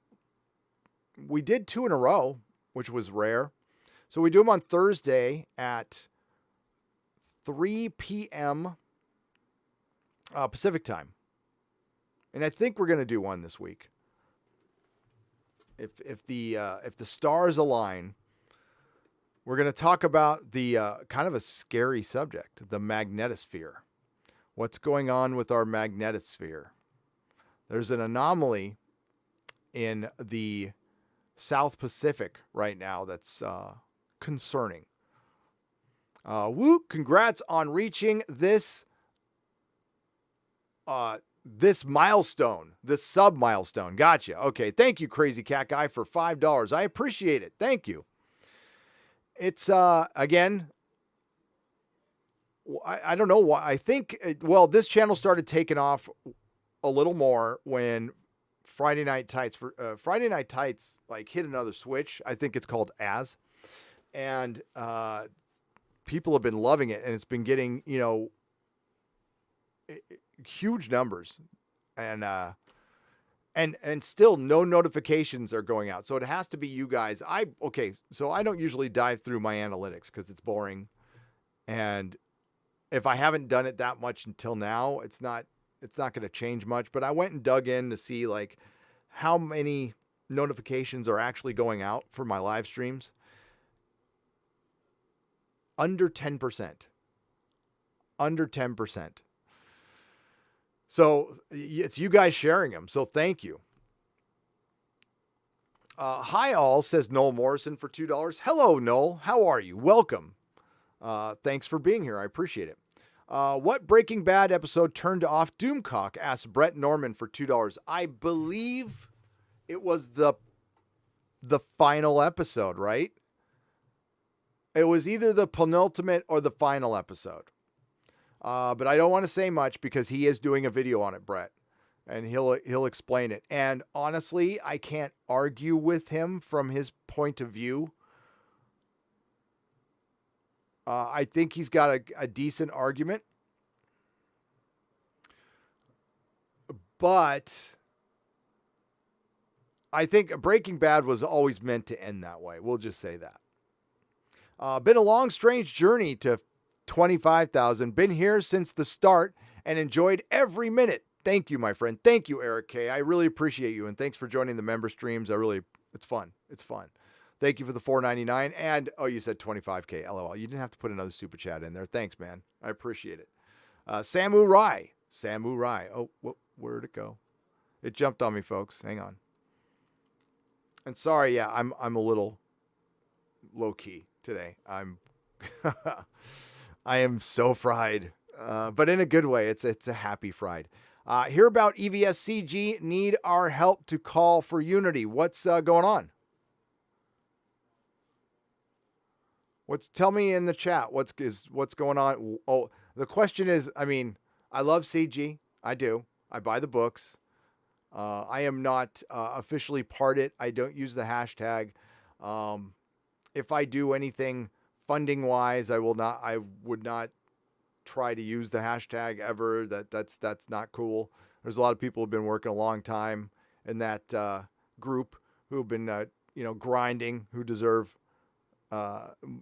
We did 2 in a row, which was rare. So we do them on Thursday at 3 p.m. Pacific time. And I think we're going to do one this week. If the stars align, we're going to talk about the kind of a scary subject, the magnetosphere. What's going on with our magnetosphere? There's an anomaly in the South Pacific right now that's concerning. Congrats on reaching this this milestone, this sub milestone. Gotcha. Okay. Thank you, Crazy Cat Guy, for $5. I appreciate it. Thank you. It's, again, I don't know why. I think, this channel started taking off a little more when Friday Night Tights like hit another switch. I think it's called As, and people have been loving it, and it's been getting, huge numbers, and still no notifications are going out. So it has to be you guys. So I don't usually dive through my analytics because it's boring, and if I haven't done it that much until now, it's not going to change much. But I went and dug in to see like how many notifications are actually going out for my live streams. Under 10%. Under 10%. So it's you guys sharing them. So thank you. Hi all, says Noel Morrison for $2. Hello, Noel. How are you? Welcome. Thanks for being here. I appreciate it. What Breaking Bad episode turned off Doomcock? Asked Brett Norman for $2. I believe it was the final episode, right? It was either the penultimate or the final episode. But I don't want to say much because he is doing a video on it, Brett, and he'll explain it. And honestly, I can't argue with him from his point of view. I think he's got a decent argument, but I think Breaking Bad was always meant to end that way. We'll just say that. Been a long, strange journey to 25,000. Been here since the start and enjoyed every minute. Thank you, my friend. Thank you, Eric K. I really appreciate you, and thanks for joining the member streams. It's fun. It's fun. Thank you for the $4.99. And, you said 25K. LOL. You didn't have to put another super chat in there. Thanks, man. I appreciate it. Samurai. Oh, where'd it go? It jumped on me, folks. Hang on. And sorry, yeah, I'm a little low key today. I am so fried, but in a good way. It's a happy fried. Hear about EVSCG. Need our help to call for unity. What's going on? Tell me in the chat what's going on. Oh, the question is, I love CG. I do. I buy the books. I am not officially parted. I don't use the hashtag. If I do anything funding wise, I would not try to use the hashtag ever. That's not cool. There's a lot of people who've been working a long time in that group who've been grinding, who deserve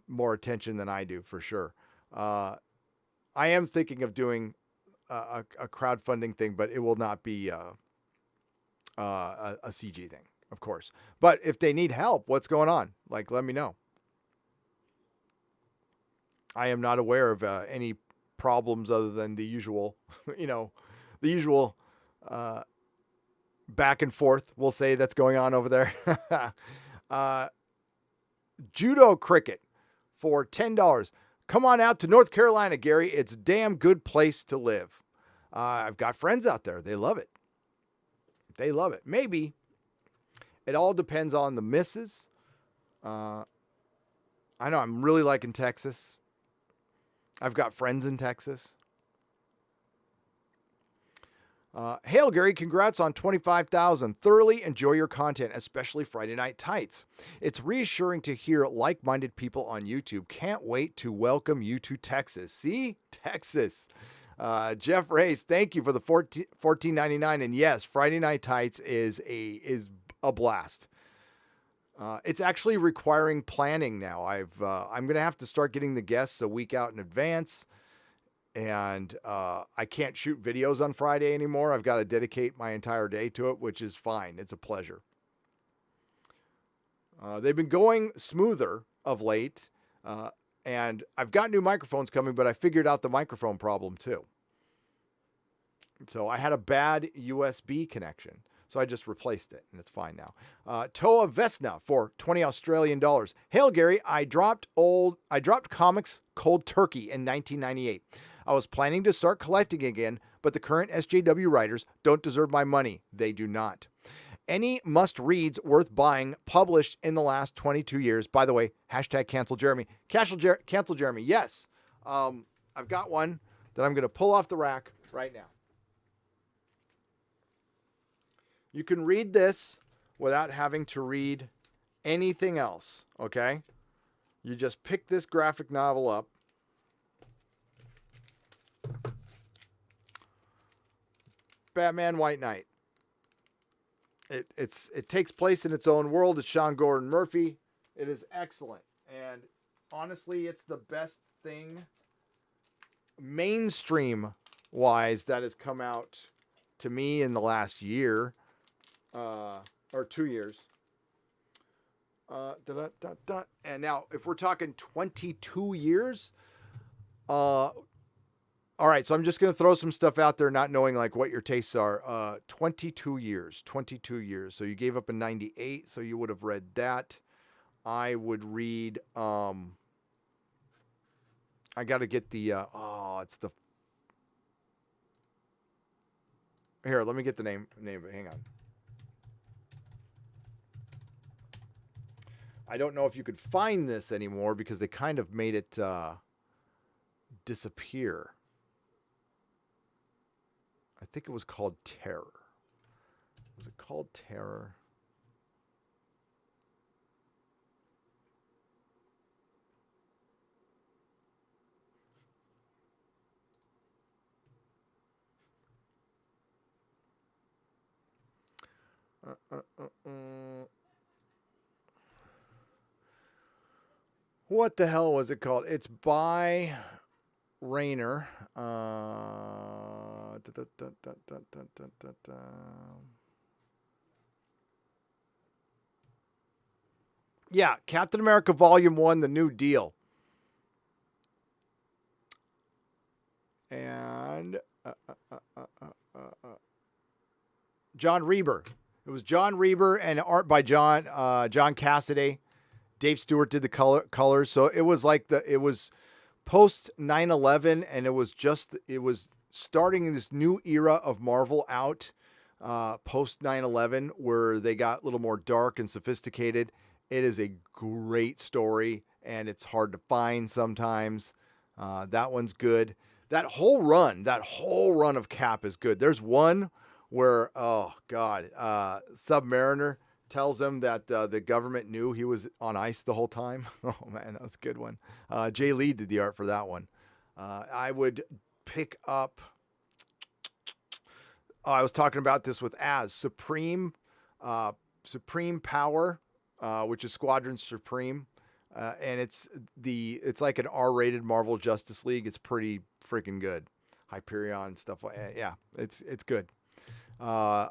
more attention than I do, for sure. I am thinking of doing a crowdfunding thing, but it will not be a CG thing, of course. But if they need help, what's going on? Like, let me know. I am not aware of any problems other than the usual, back and forth, we'll say, that's going on over there. Judo Cricket for $10. Come on out to North Carolina, Gary. It's a damn good place to live. I've got friends out there. They love it. Maybe. It all depends on the misses. I know I'm really liking Texas. I've got friends in Texas. Hail, Gary. Congrats on 25,000. Thoroughly enjoy your content, especially Friday Night Tights. It's reassuring to hear like-minded people on YouTube. Can't wait to welcome you to Texas. See? Texas. Jeff Race, thank you for the $14.99. And yes, Friday Night Tights is a blast. It's actually requiring planning now. I'm going to have to start getting the guests a week out in advance. And I can't shoot videos on Friday anymore. I've got to dedicate my entire day to it, which is fine. It's a pleasure. They've been going smoother of late. And I've got new microphones coming, but I figured out the microphone problem too. So I had a bad USB connection. So I just replaced it, and it's fine now. Toa Vesna for $20 Australian. Hail, Gary. I dropped comics cold turkey in 1998. I was planning to start collecting again, but the current SJW writers don't deserve my money. They do not. Any must-reads worth buying published in the last 22 years. By the way, hashtag cancel Jeremy. Cancel Jeremy, yes. I've got one that I'm going to pull off the rack right now. You can read this without having to read anything else, okay? You just pick this graphic novel up. Batman White Knight. It takes place in its own world. It's Sean Gordon Murphy. It is excellent. And honestly, it's the best thing mainstream wise that has come out to me in the last year or 2 years. And now if we're talking 22 years, all right, so I'm just going to throw some stuff out there, not knowing like what your tastes are. 22 years. So you gave up in 98, so you would have read that. I would read, I got to get the, here, let me get the name of it. Hang on. I don't know if you could find this anymore because they kind of made it disappear. I think it was called Terror. Was it called Terror? What the hell was it called? It's by Rayner. Yeah, Captain America Volume 1, The New Deal. And John Reber. It was John Reber and art by John Cassaday. Dave Stewart did the colors. So it was like it was post 9/11, and it was starting this new era of Marvel out post 9/11, where they got a little more dark and sophisticated. It is a great story, and it's hard to find sometimes. That one's good. That whole run of Cap is good. There's one where, oh God, Submariner tells him that the government knew he was on ice the whole time. Oh man, that was a good one. Jay Lee did the art for that one. I would pick up, I was talking about this with Supreme Power, which is Squadron Supreme. And it's like an R-rated Marvel Justice League. It's pretty freaking good. Hyperion stuff like that. Yeah, it's good.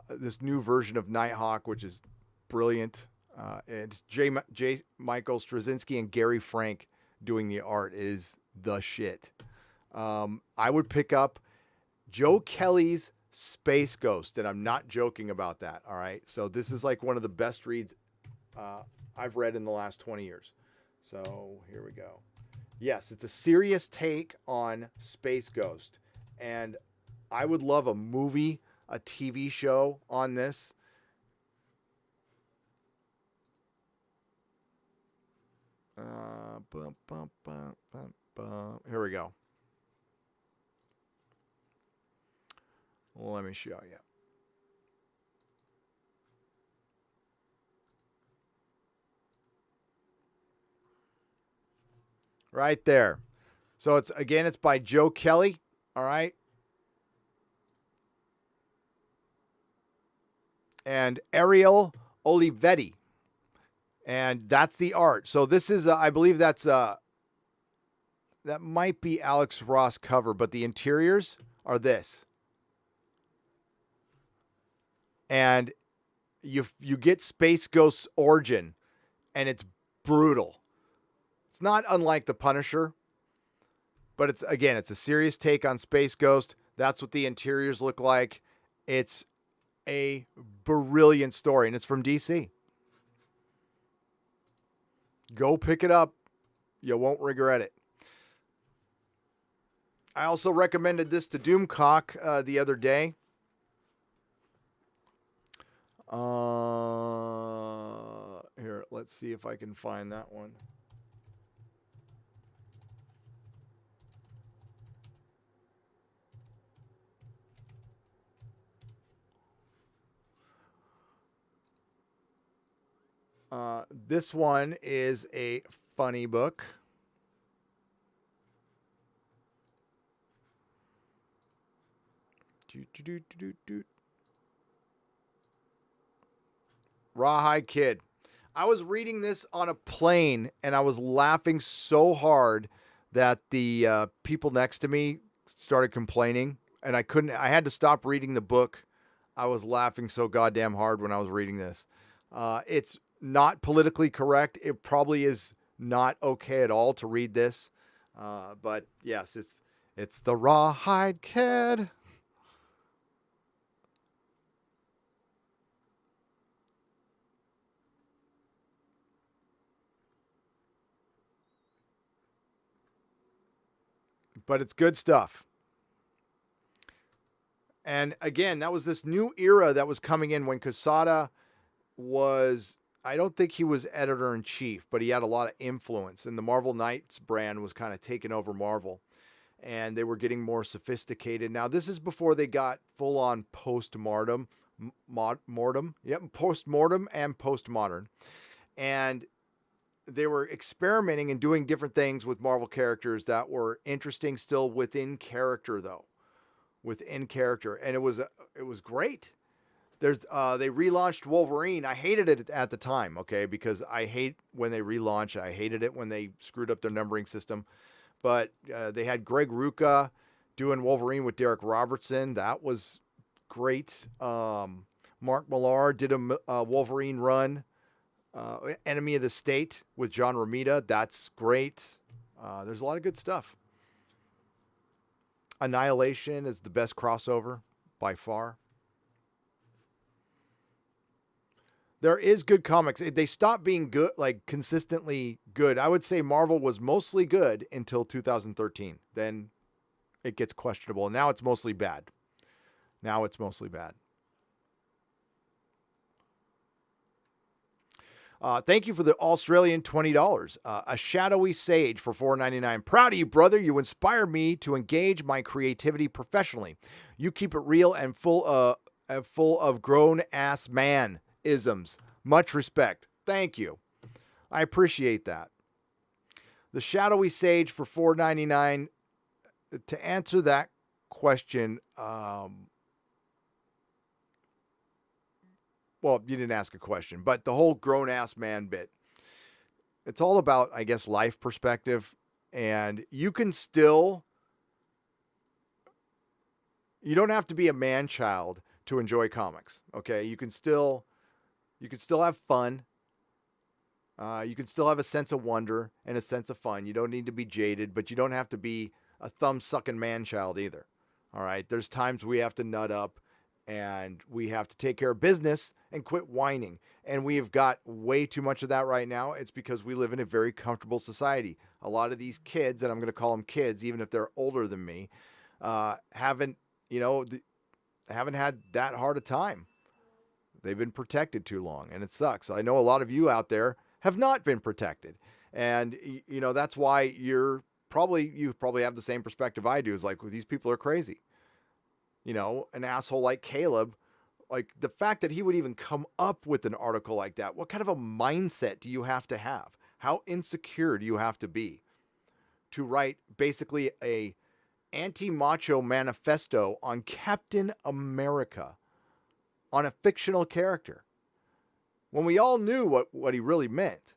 This new version of Nighthawk, which is brilliant. It's J. Michael Straczynski and Gary Frank doing the art. It is the shit. I would pick up Joe Kelly's Space Ghost, and I'm not joking about that. All right, so this is like one of the best reads I've read in the last 20 years. So here we go. Yes, it's a serious take on Space Ghost, and I would love a movie, a TV show on this. Here we go. Let me show you. Right there. So it's by Joe Kelly. All right. And Ariel Olivetti. And that's the art. So this is, I believe that might be Alex Ross cover, but the interiors are this. And you get Space Ghost's origin, and it's brutal. It's not unlike The Punisher, but it's a serious take on Space Ghost. That's what the interiors look like. It's a brilliant story, and it's from DC. Go pick it up. You won't regret it. I also recommended this to Doomcock the other day. Here, let's see if I can find that one. This one is a funny book. Rawhide Kid. I was reading this on a plane and I was laughing so hard that the people next to me started complaining, and I had to stop reading the book. I was laughing so goddamn hard when I was reading this. It's not politically correct. It probably is not okay at all to read this. But yes, it's the Rawhide Kid. But it's good stuff. And again, that was this new era that was coming in when Quesada was, I don't think he was editor in chief, but he had a lot of influence. And the Marvel Knights brand was kind of taking over Marvel. And they were getting more sophisticated. Now, this is before they got full on post-mortem. Post-mortem and postmodern. And they were experimenting and doing different things with Marvel characters that were interesting, still within character, though. Within character. And it was great. They relaunched Wolverine. I hated it at the time, okay, because I hate when they relaunch. I hated it when they screwed up their numbering system. But they had Greg Rucka doing Wolverine with Derek Robertson. That was great. Mark Millar did a Wolverine run. Enemy of the State with John Romita. That's great. There's a lot of good stuff. Annihilation is the best crossover by far. There is good comics. They stopped being good, like consistently good. I would say Marvel was mostly good until 2013. Then it gets questionable. Now it's mostly bad. Thank you for the Australian $20. A shadowy sage for $4.99. Proud of you, brother. You inspire me to engage my creativity professionally. You keep it real and full of grown ass man isms. Much respect. Thank you. I appreciate that. The shadowy sage for $4.99. To answer that question, well, you didn't ask a question, but the whole grown ass man bit, it's all about, I guess, life perspective. And you don't have to be a man child to enjoy comics. Okay. You can still have fun. You can still have a sense of wonder and a sense of fun. You don't need to be jaded, but you don't have to be a thumb sucking man child either. All right. There's times we have to nut up and we have to take care of business and quit whining. And we have got way too much of that right now. It's because we live in a very comfortable society. A lot of these kids, and I'm going to call them kids, even if they're older than me, haven't had that hard a time. They've been protected too long, and it sucks. I know a lot of you out there have not been protected. And, that's why you probably have the same perspective I do. Is like, well, these people are crazy. An asshole like Caleb, like the fact that he would even come up with an article like that. What kind of a mindset do you have to have? How insecure do you have to be to write basically a anti-macho manifesto on Captain America, on a fictional character, when we all knew what he really meant?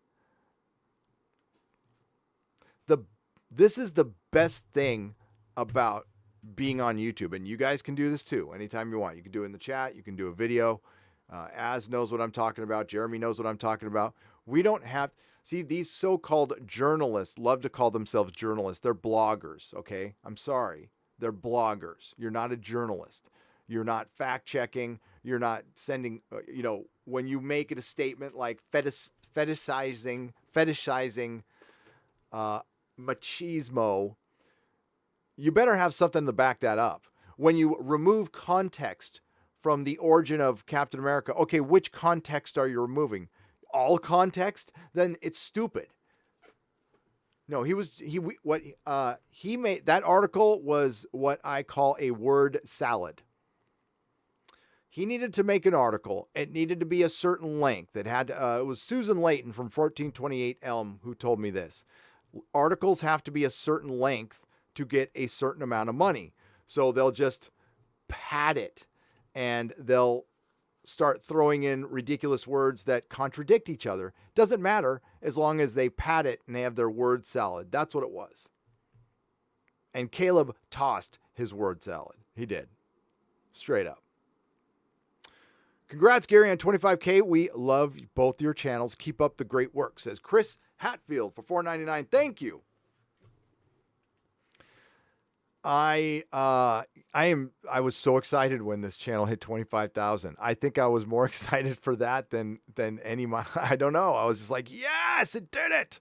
This is the best thing about being on YouTube, and you guys can do this too anytime you want. You can do it in the chat. You can do a video. Az knows what I'm talking about. Jeremy knows what I'm talking about. We don't have... See, these so-called journalists love to call themselves journalists. They're bloggers, okay? I'm sorry. They're bloggers. You're not a journalist. You're not fact-checking. You're not sending... when you make it a statement like fetishizing machismo, you better have something to back that up. When you remove context from the origin of Captain America, okay, which context are you removing? All context? Then it's stupid. No, he made that article was what I call a word salad. He needed to make an article. It needed to be a certain length. It was Susan Layton from 1428 Elm who told me this. Articles have to be a certain length to get a certain amount of money. So they'll just pad it and they'll start throwing in ridiculous words that contradict each other. Doesn't matter as long as they pad it and they have their word salad. That's what it was. And Caleb tossed his word salad. He did. Straight up. Congrats, Gary, on 25K. We love both your channels. Keep up the great work, says Chris Hatfield for $4.99. Thank you. I was so excited when this channel hit 25,000. I think I was more excited for that than any. I don't know. I was just like, yes, it did it.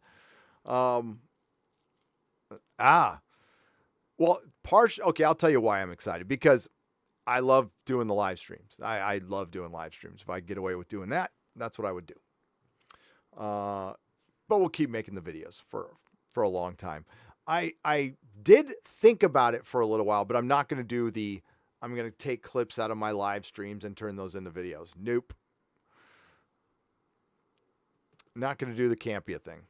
Well, okay. I'll tell you why I'm excited, because I love doing the live streams. I love doing live streams. If I get away with doing that, that's what I would do. But we'll keep making the videos for a long time. I did think about it for a little while, but I'm not going to I'm going to take clips out of my live streams and turn those into videos. Nope. Not going to do the Campia thing.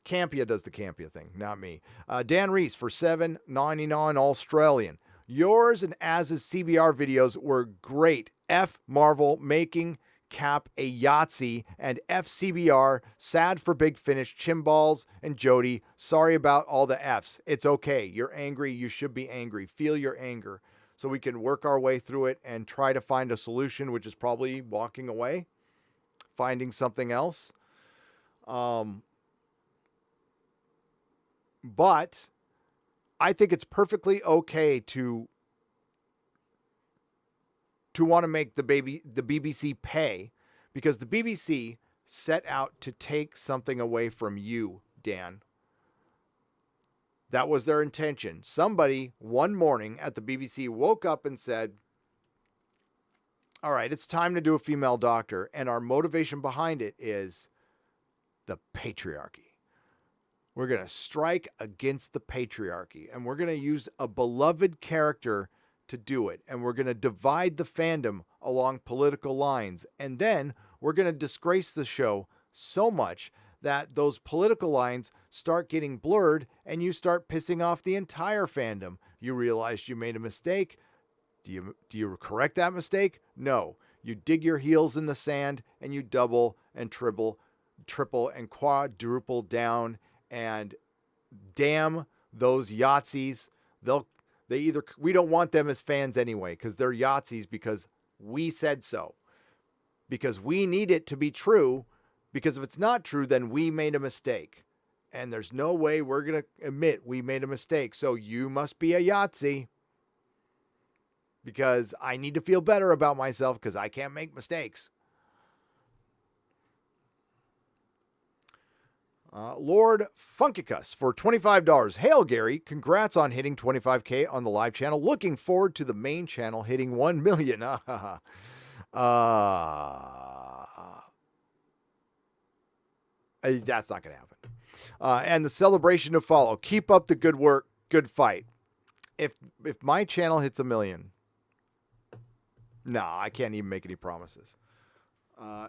Campia does the Campia thing, not me. Dan Reese for $7.99 Australian. Yours and Az's CBR videos were great. F Marvel making Cap a Yahtzee, and FCBR, sad for Big Finish, Chimballs, and Jody. Sorry about all the Fs. It's okay. You're angry. You should be angry. Feel your anger so we can work our way through it and try to find a solution, which is probably walking away, finding something else. But I think it's perfectly okay to want to make the BBC pay, because the BBC set out to take something away from you, Dan. That was their intention. Somebody one morning at the BBC woke up and said, all right, it's time to do a female doctor. And our motivation behind it is the patriarchy. We're going to strike against the patriarchy, and we're going to use a beloved character to do it. And we're going to divide the fandom along political lines. And then we're going to disgrace the show so much that those political lines start getting blurred and you start pissing off the entire fandom. You realized you made a mistake. Do you correct that mistake? No. You dig your heels in the sand and you double and triple and quadruple down, and damn those Yahtzees. We don't want them as fans anyway, because they're Yahtzees because we said so. Because we need it to be true, because if it's not true, then we made a mistake. And there's no way we're going to admit we made a mistake. So you must be a Yahtzee. Because I need to feel better about myself, because I can't make mistakes. Lord Funkicus for $25. Hail, Gary. Congrats on hitting 25K on the live channel. Looking forward to the main channel hitting 1 million. That's not going to happen. And the celebration to follow. Keep up the good work. Good fight. If my channel hits 1 million, no, I can't even make any promises.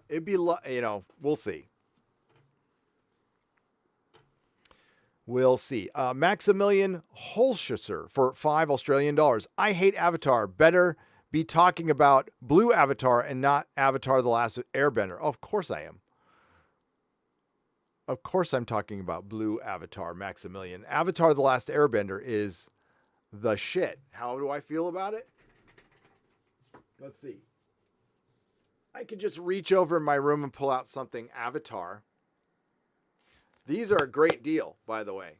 It'd be, we'll see. We'll see. Maximilian Holschuser for $5 Australian. I hate Avatar. Better be talking about Blue Avatar and not Avatar: The Last Airbender. Oh, of course I am. Of course I'm talking about Blue Avatar, Maximilian. Avatar: The Last Airbender is the shit. How do I feel about it? Let's see. I could just reach over in my room and pull out something Avatar. These are a great deal, by the way.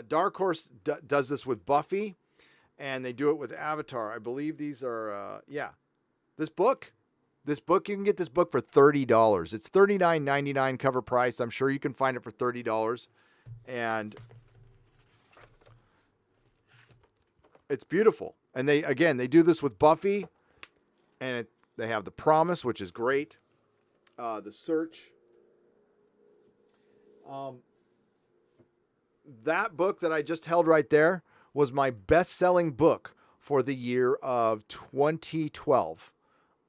Dark Horse does this with Buffy, and they do it with Avatar. I believe these are, This book, you can get this book for $30. It's $39.99 cover price. I'm sure you can find it for $30. And It's beautiful. And they do this with Buffy, and they have The Promise, which is great. The Search. That book that I just held right there was my best-selling book for the year of 2012.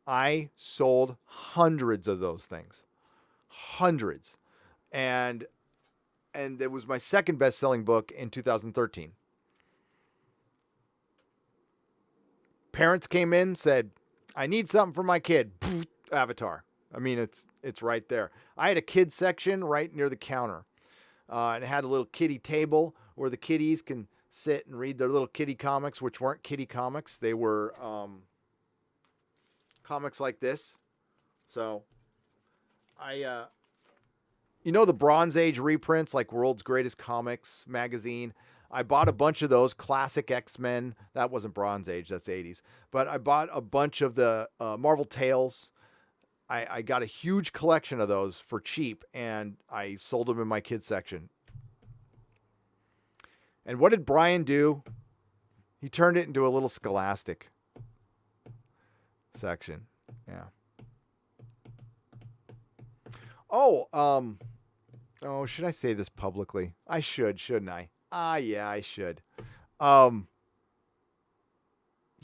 I sold hundreds of those things. Hundreds. And it was my second best-selling book in 2013. Parents came in, said, I need something for my kid. Avatar. I mean, it's right there. I had a kids section right near the counter. And it had a little kiddie table where the kiddies can sit and read their little kiddie comics, which weren't kiddie comics. They were comics like this. So the Bronze Age reprints, like World's Greatest Comics magazine. I bought a bunch of those classic X-Men. That wasn't Bronze Age, that's 80s. But I bought a bunch of the Marvel Tales. I got a huge collection of those for cheap, and I sold them in my kids section. And what did Brian do? He turned it into a little Scholastic section. Yeah. Should I say this publicly? I should, shouldn't I? Yeah, I should. So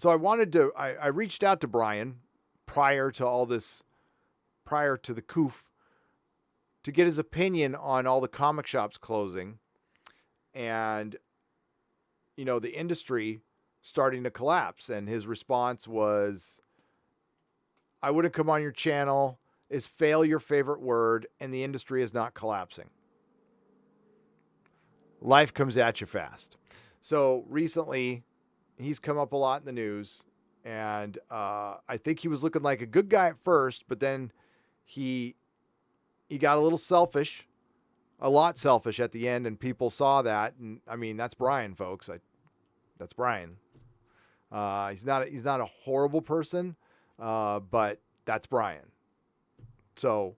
I reached out to Brian prior to the coof, to get his opinion on all the comic shops closing and, the industry starting to collapse. And his response was, I wouldn't come on your channel. Is fail your favorite word? And the industry is not collapsing. Life comes at you fast. So recently he's come up a lot in the news, and I think he was looking like a good guy at first, but then he got a little selfish, a lot selfish at the end, and people saw that. And I mean, that's Brian, folks. That's Brian. He's not a horrible person, but that's Brian. So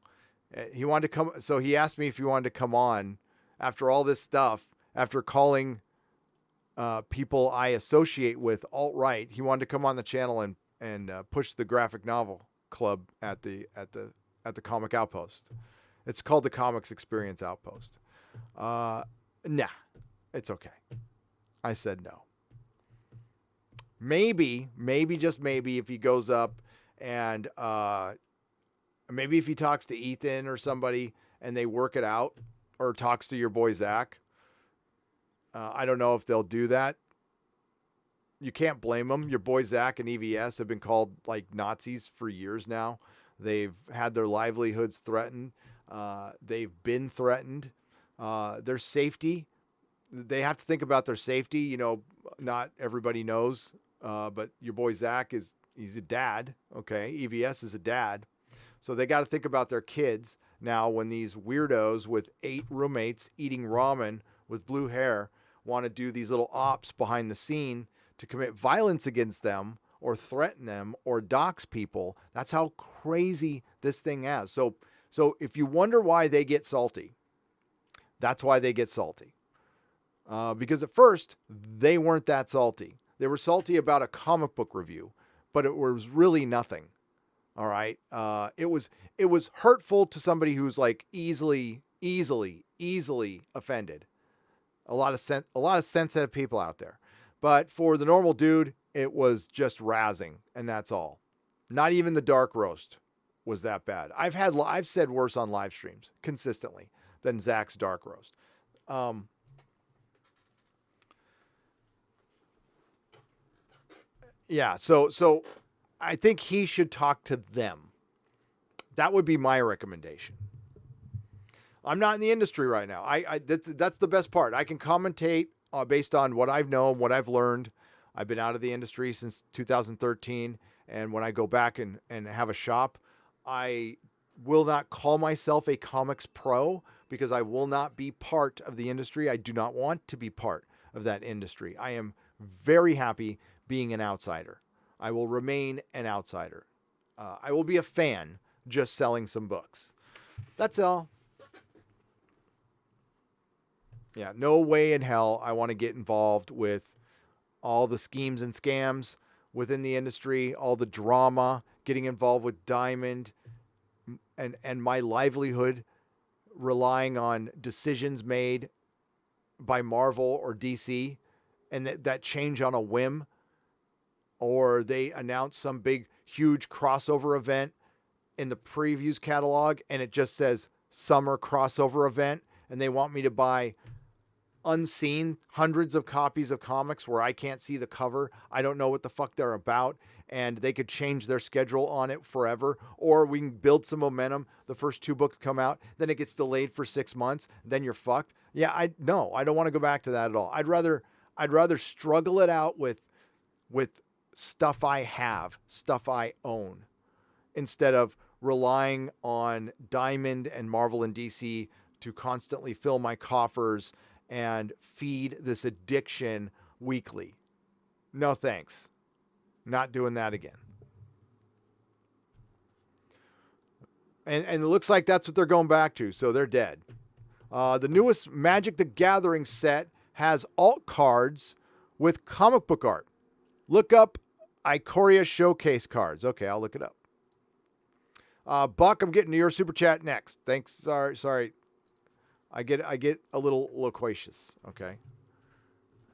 he wanted to come. So he asked me if he wanted to come on after all this stuff, after calling people I associate with alt-right. He wanted to come on the channel and push the graphic novel club at the Comic Outpost. It's called the Comics Experience Outpost. Nah, it's okay. I said no. Maybe, just maybe, if he goes up and maybe if he talks to Ethan or somebody and they work it out, or talks to your boy Zach. I don't know if they'll do that. You can't blame them. Your boy Zach and EVS have been called like Nazis for years now. They've had their livelihoods threatened. They've been threatened. Their safety, they have to think about their safety. Not everybody knows, but your boy Zach he's a dad. Okay. EVS is a dad. So they got to think about their kids now when these weirdos with 8 roommates eating ramen with blue hair want to do these little ops behind the scene to commit violence against them or threaten them or dox people. That's how crazy this thing is. So if you wonder why they get salty, that's why they get salty. Because at first they weren't that salty. They were salty about a comic book review, but it was really nothing. All right. It was hurtful to somebody who's like easily offended. A lot of sensitive people out there. But for the normal dude, it was just razzing, and that's all. Not even the dark roast was that bad. I've said worse on live streams consistently than Zach's dark roast. Yeah, so I think he should talk to them. That would be my recommendation. I'm not in the industry right now. That's the best part. I can commentate based on what I've known, what I've learned. I've been out of the industry since 2013, and when I go back and have a shop, I will not call myself a comics pro because I will not be part of the industry. I do not want to be part of that industry. I am very happy being an outsider. I will remain an outsider. I will be a fan just selling some books. That's all. Yeah, no way in hell I want to get involved with all the schemes and scams within the industry, all the drama, getting involved with Diamond, and my livelihood relying on decisions made by Marvel or DC, and that change on a whim, or they announce some big, huge crossover event in the previews catalog, and it just says summer crossover event, and they want me to buy unseen hundreds of copies of comics where I can't see the cover. I don't know what the fuck they're about, and they could change their schedule on it forever, or we can build some momentum. The first 2 books come out, then it gets delayed for 6 months, then you're fucked. Yeah, I don't want to go back to that at all. I'd rather struggle it out with stuff I have, stuff I own, instead of relying on Diamond and Marvel and DC to constantly fill my coffers and feed this addiction weekly. No thanks. Not doing that again. And it looks like that's what they're going back to, so they're dead. The newest Magic the Gathering set has alt cards with comic book art. Look up Ikoria Showcase cards. Okay, I'll look it up. Buck, I'm getting to your super chat next. Thanks. Sorry. I get a little loquacious. Okay.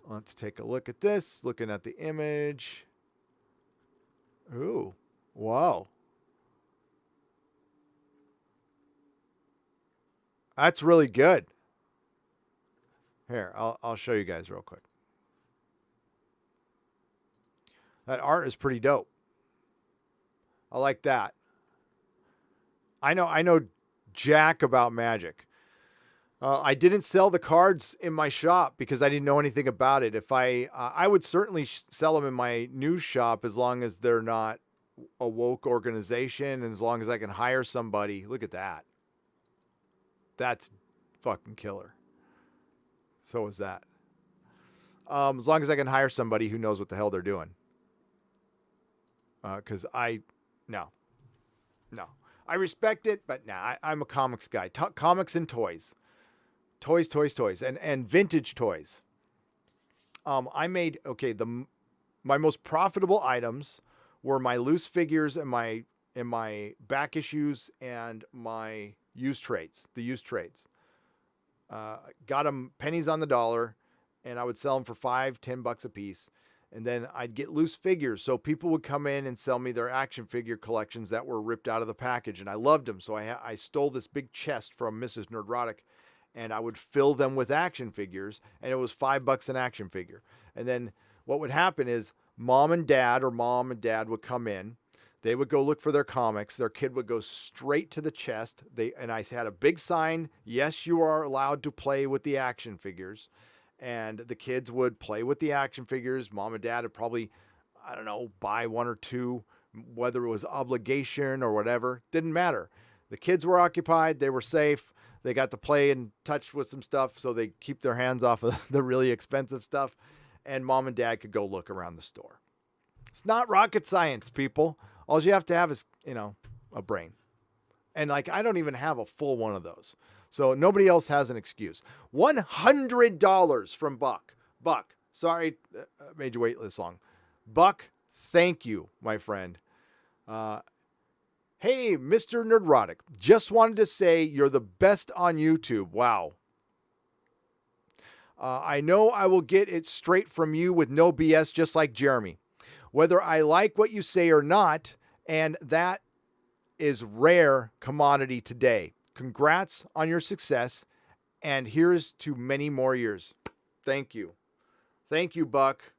Let's take a look at this. Looking at the image. Ooh. Wow. That's really good. Here, I'll show you guys real quick. That art is pretty dope. I like that. I know jack about Magic. I didn't sell the cards in my shop because I didn't know anything about it. If I would certainly sell them in my news shop as long as they're not a woke organization and as long as I can hire somebody. Look at that. That's fucking killer. So is that. As long as I can hire somebody who knows what the hell they're doing. Because no. I respect it, but nah, I'm a comics guy. Comics and toys. Toys, and vintage toys. I made, my most profitable items were my loose figures and my back issues and my used trades, the used trades. Got them pennies on the dollar, and I would sell them for $5-10 a piece. And then I'd get loose figures. So people would come in and sell me their action figure collections that were ripped out of the package. And I loved them. So I stole this big chest from Mrs. Nerdrotic, and I would fill them with action figures. And it was $5 an action figure. And then what would happen is mom and dad would come in. They would go look for their comics. Their kid would go straight to the chest. And I had a big sign. Yes, you are allowed to play with the action figures. And the kids would play with the action figures. Mom and dad would probably, buy 1 or 2, whether it was obligation or whatever. Didn't matter. The kids were occupied. They were safe. They got to play and touch with some stuff, so they keep their hands off of the really expensive stuff. And mom and dad could go look around the store. It's not rocket science, people. All you have to have is, a brain. And I don't even have a full one of those. So nobody else has an excuse. $100 from Buck. Buck, sorry, made you wait this long. Buck, thank you, my friend. Hey, Mr. Nerdrotic, just wanted to say you're the best on YouTube. Wow. I know I will get it straight from you with no BS, just like Jeremy. Whether I like what you say or not, and that is rare commodity today. Congrats on your success, and here's to many more years. Thank you. Thank you, Buck.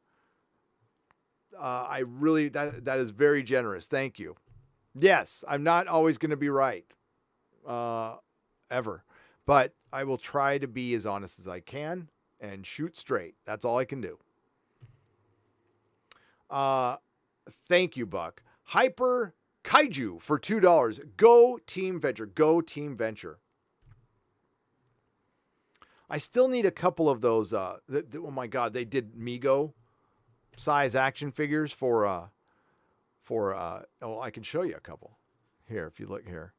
That is very generous. Thank you. Yes, I'm not always going to be right, ever, but I will try to be as honest as I can and shoot straight. That's all I can do. Thank you, Buck. Hyper Kaiju for $2. Go Team Venture. Go Team Venture. I still need a couple of those. Oh my God, they did Mego size action figures for I can show you a couple here. If you look here,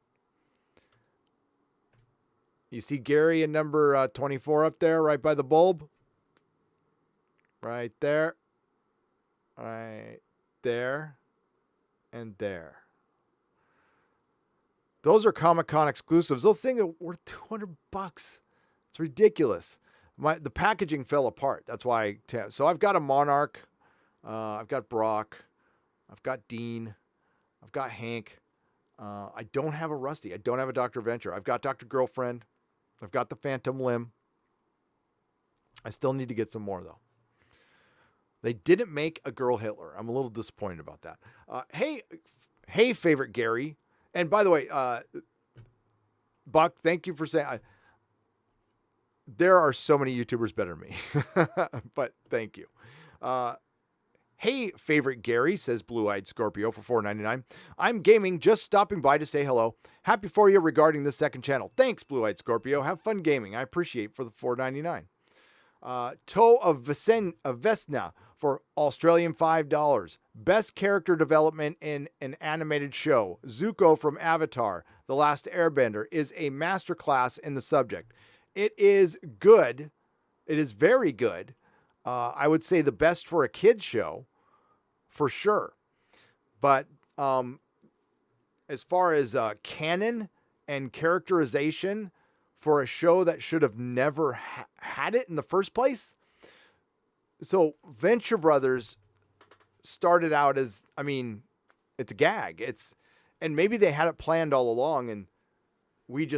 you see Gary in number 24 up there, right by the bulb, right there. right there and there. Those are Comic-Con exclusives. Those things are worth $200. It's ridiculous. The packaging fell apart. That's why. So I've got a Monarch. I've got Brock. I've got Dean. I've got Hank. I don't have a Rusty. I don't have a Dr. Venture. I've got Dr. Girlfriend. I've got the Phantom Limb. I still need to get some more, though. They didn't make a Girl Hitler. I'm a little disappointed about that. Hey, favorite Gary. And by the way, Buck, thank you for saying... there are so many YouTubers better than me. But thank you. Hey, favorite Gary, says Blue-Eyed Scorpio for $4.99. I'm gaming, just stopping by to say hello. Happy for you regarding this second channel. Thanks, Blue-Eyed Scorpio. Have fun gaming. I appreciate for the $4.99. Toe of Vesna for Australian $5. Best character development in an animated show. Zuko from Avatar, The Last Airbender, is a masterclass in the subject. It is good. It is very good. I would say the best for a kid's show, for sure. But as far as canon and characterization for a show that should have never had it in the first place. So Venture Brothers started out as, I mean, it's a gag. And maybe they had it planned all along and we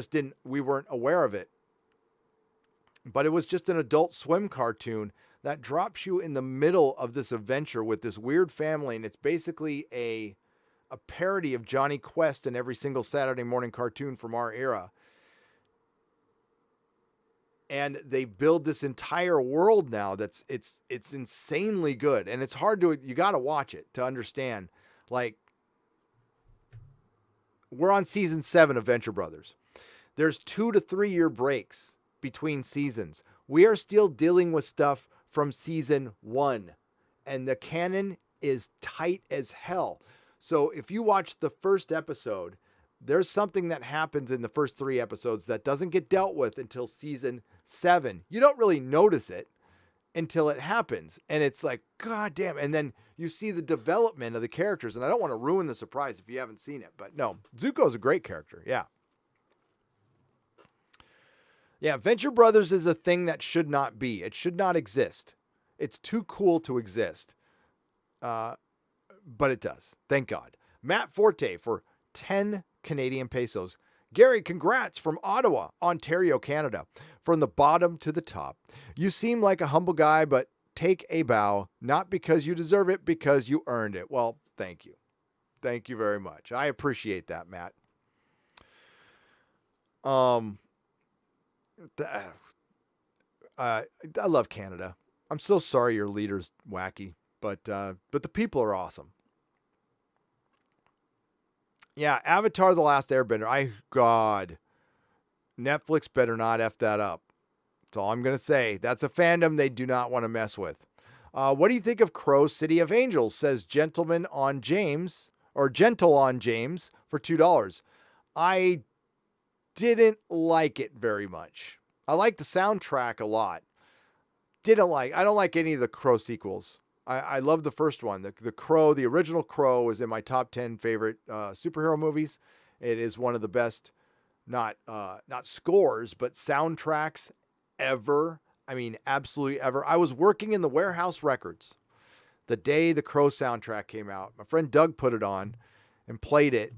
weren't aware of it. But it was just an Adult Swim cartoon that drops you in the middle of this adventure with this weird family. And it's basically a parody of Johnny Quest in every single Saturday morning cartoon from our era. And they build this entire world now it's insanely good. And it's hard you got to watch it to understand. Like, we're on season 7 of Venture Brothers. There's 2 to 3 year breaks between seasons. We are still dealing with stuff from season 1, and the canon is tight as hell. So if you watch the first episode, there's something that happens in the first 3 episodes that doesn't get dealt with until season 7. You don't really notice it until it happens. And it's like, God damn. And then you see the development of the characters. And I don't want to ruin the surprise if you haven't seen it. But no, Zuko's a great character. Yeah. Yeah, Venture Brothers is a thing that should not be. It should not exist. It's too cool to exist. But it does. Thank God. Matt Forte for 10 Canadian pesos. Gary, congrats from Ottawa, Ontario, Canada. From the bottom to the top. You seem like a humble guy, but take a bow. Not because you deserve it, because you earned it. Well, thank you. Thank you very much. I appreciate that, Matt. I love Canada. I'm so sorry your leader's wacky, but the people are awesome. Yeah, Avatar: The Last Airbender. God, Netflix better not F that up. That's all I'm going to say. That's a fandom they do not want to mess with. What do you think of Crow City of Angels? Says Gentleman on James, or Gentle on James for $2. I didn't like it very much. I like the soundtrack a lot. I don't like any of the Crow sequels. I love the first one. The Crow, the original Crow, is in my top 10 favorite superhero movies. It is one of the best, not scores, but soundtracks ever. I mean, absolutely ever. I was working in the Warehouse Records the day the Crow soundtrack came out. My friend Doug put it on and played it.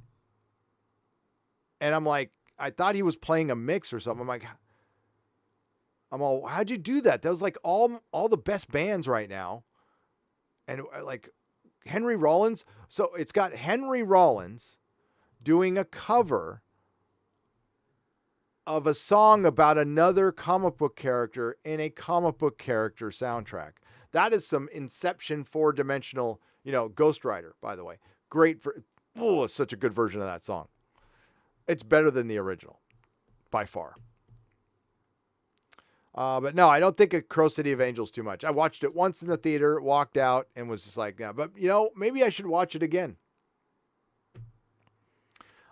And I'm like, I thought he was playing a mix or something. I'm all, how'd you do that? That was like all the best bands right now. And like Henry Rollins. So it's got Henry Rollins doing a cover of a song about another comic book character in a comic book character soundtrack. That is some Inception 4-dimensional, Ghost Rider, by the way. Great it's such a good version of that song. It's better than the original by far. But no, I don't think of Crow City of Angels too much. I watched it once in the theater, walked out, and was just like, yeah, but maybe I should watch it again.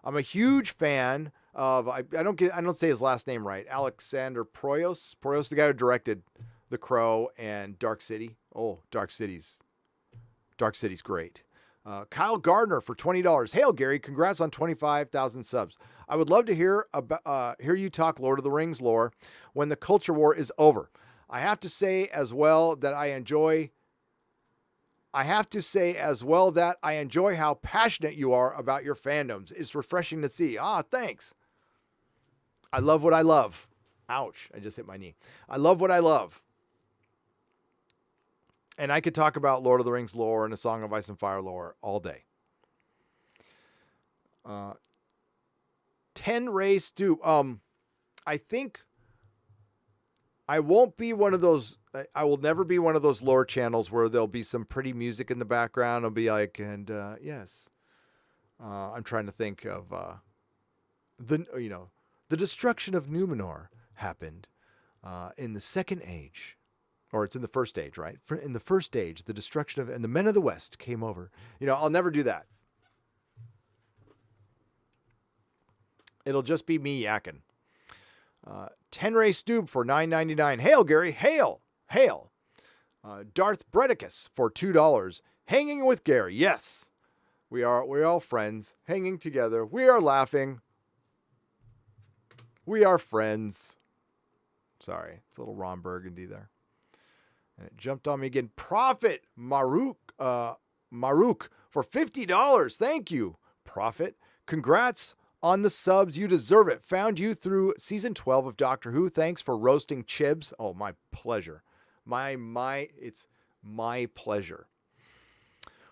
I'm a huge fan of, I don't say his last name right, Alexander Proyas. Proyas, the guy who directed The Crow and Dark City. Oh, Dark City's Dark City's great. Kyle Gardner for $20. Hail, Gary. Congrats on 25,000 subs. I would love to hear you talk Lord of the Rings lore when the culture war is over. I have to say as well that I enjoy how passionate you are about your fandoms. It's refreshing to see. Thanks. I love what I love. Ouch, I just hit my knee. I love what I love. And I could talk about Lord of the Rings lore and A Song of Ice and Fire lore all day. 10 Ray Stoop. I think I won't be one of those. I will never be one of those lore channels where there'll be some pretty music in the background. I'll be like, and yes. I'm trying to think of the destruction of Numenor happened in the Second Age. Or it's in the First Age, right? In the First Age, the destruction of... And the men of the West came over. I'll never do that. It'll just be me yakking. 10 Ray Stoob for $9.99. Hail, Gary. Hail. Hail. Darth Bredicus for $2. Hanging with Gary. Yes. We're all friends. Hanging together. We are laughing. We are friends. Sorry. It's a little Ron Burgundy there. And it jumped on me again. Prophet Maruk for $50. Thank you, Prophet. Congrats on the subs. You deserve it. Found you through season 12 of Doctor Who. Thanks for roasting Chibs. Oh, my pleasure. It's my pleasure.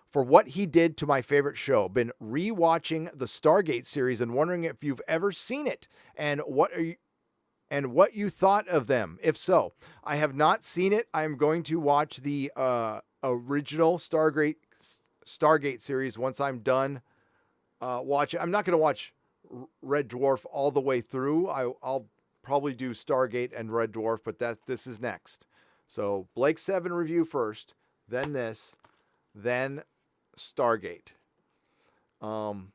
For what he did to my favorite show. Been rewatching the Stargate series and wondering if you've ever seen it and what you thought of them. If so, I have not seen it. I'm going to watch the original Stargate series once I'm done watching. I'm not going to watch Red Dwarf all the way through. I'll probably do Stargate and Red Dwarf, but this is next. So Blake 7 review first, then this, then Stargate. I'm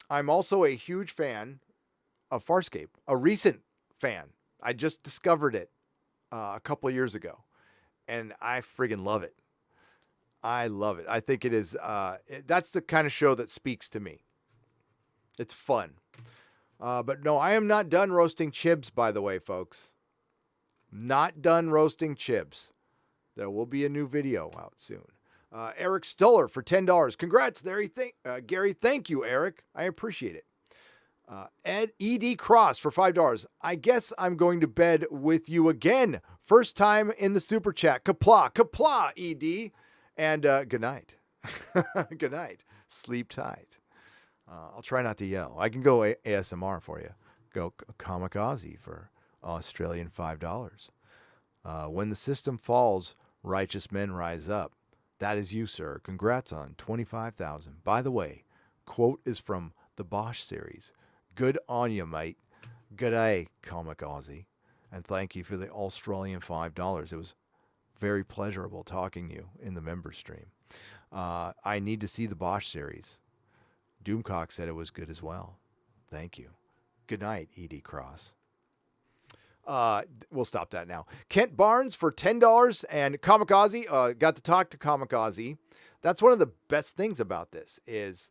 also a huge fan of Farscape, a recent fan. I just discovered it a couple of years ago, and I friggin' love it. I love it. I think it is. That's the kind of show that speaks to me. It's fun. But no, I am not done roasting Chibs, by the way, folks. Not done roasting Chibs. There will be a new video out soon. Eric Stuller for $10. Congrats, Gary. Thank you, Eric. I appreciate it. Ed Cross for $5. I guess I'm going to bed with you again. First time in the super chat. Kapla, Ed. And good night. Good night. Sleep tight. I'll try not to yell. I can go ASMR for you. Go Kamikaze for Australian $5. When the system falls, righteous men rise up. That is you, sir. Congrats on 25,000. By the way, quote is from the Bosch series. Good on you, mate. G'day, Kamikaze. And thank you for the Australian $5. It was very pleasurable talking to you in the member stream. I need to see the Bosch series. Doomcock said it was good as well. Thank you. Good night, E.D. Cross. We'll stop that now. Kent Barnes for $10 and Kamikaze. Got to talk to Kamikaze. That's one of the best things about this is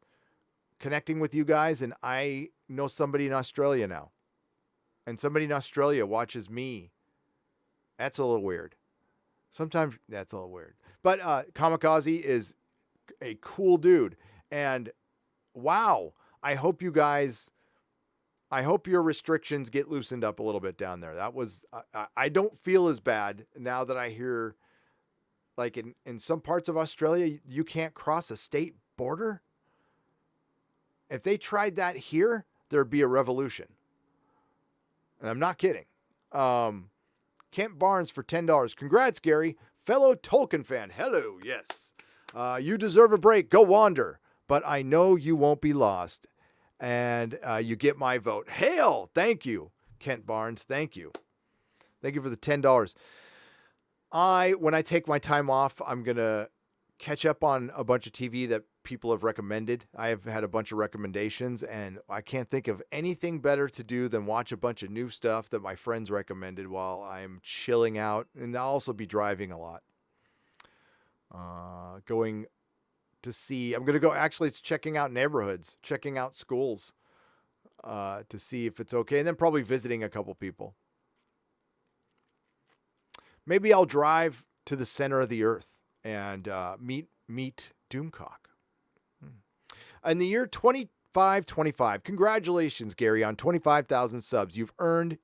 connecting with you guys, and I know somebody in Australia now. And somebody in Australia watches me. That's a little weird. Sometimes that's a little weird. But Kamikaze is a cool dude. And wow, I hope your restrictions get loosened up a little bit down there. That was, I don't feel as bad now that I hear, like in some parts of Australia, you can't cross a state border. If they tried that here, there'd be a revolution. And I'm not kidding. Kent Barnes for $10. Congrats, Gary. Fellow Tolkien fan. Hello, yes. You deserve a break. Go wander. But I know you won't be lost. And you get my vote. Hail! Thank you, Kent Barnes. Thank you. Thank you for the $10. When I take my time off, I'm going to catch up on a bunch of TV that people have recommended. I have had a bunch of recommendations, and I can't think of anything better to do than watch a bunch of new stuff that my friends recommended while I'm chilling out. And I'll also be driving a lot. Going to see, I'm going to go, actually, it's checking out neighborhoods, checking out schools to see if it's okay, and then probably visiting a couple people. Maybe I'll drive to the center of the earth and meet Doomcock. In the year 2525, congratulations, Gary, on 25,000 subs. You've earned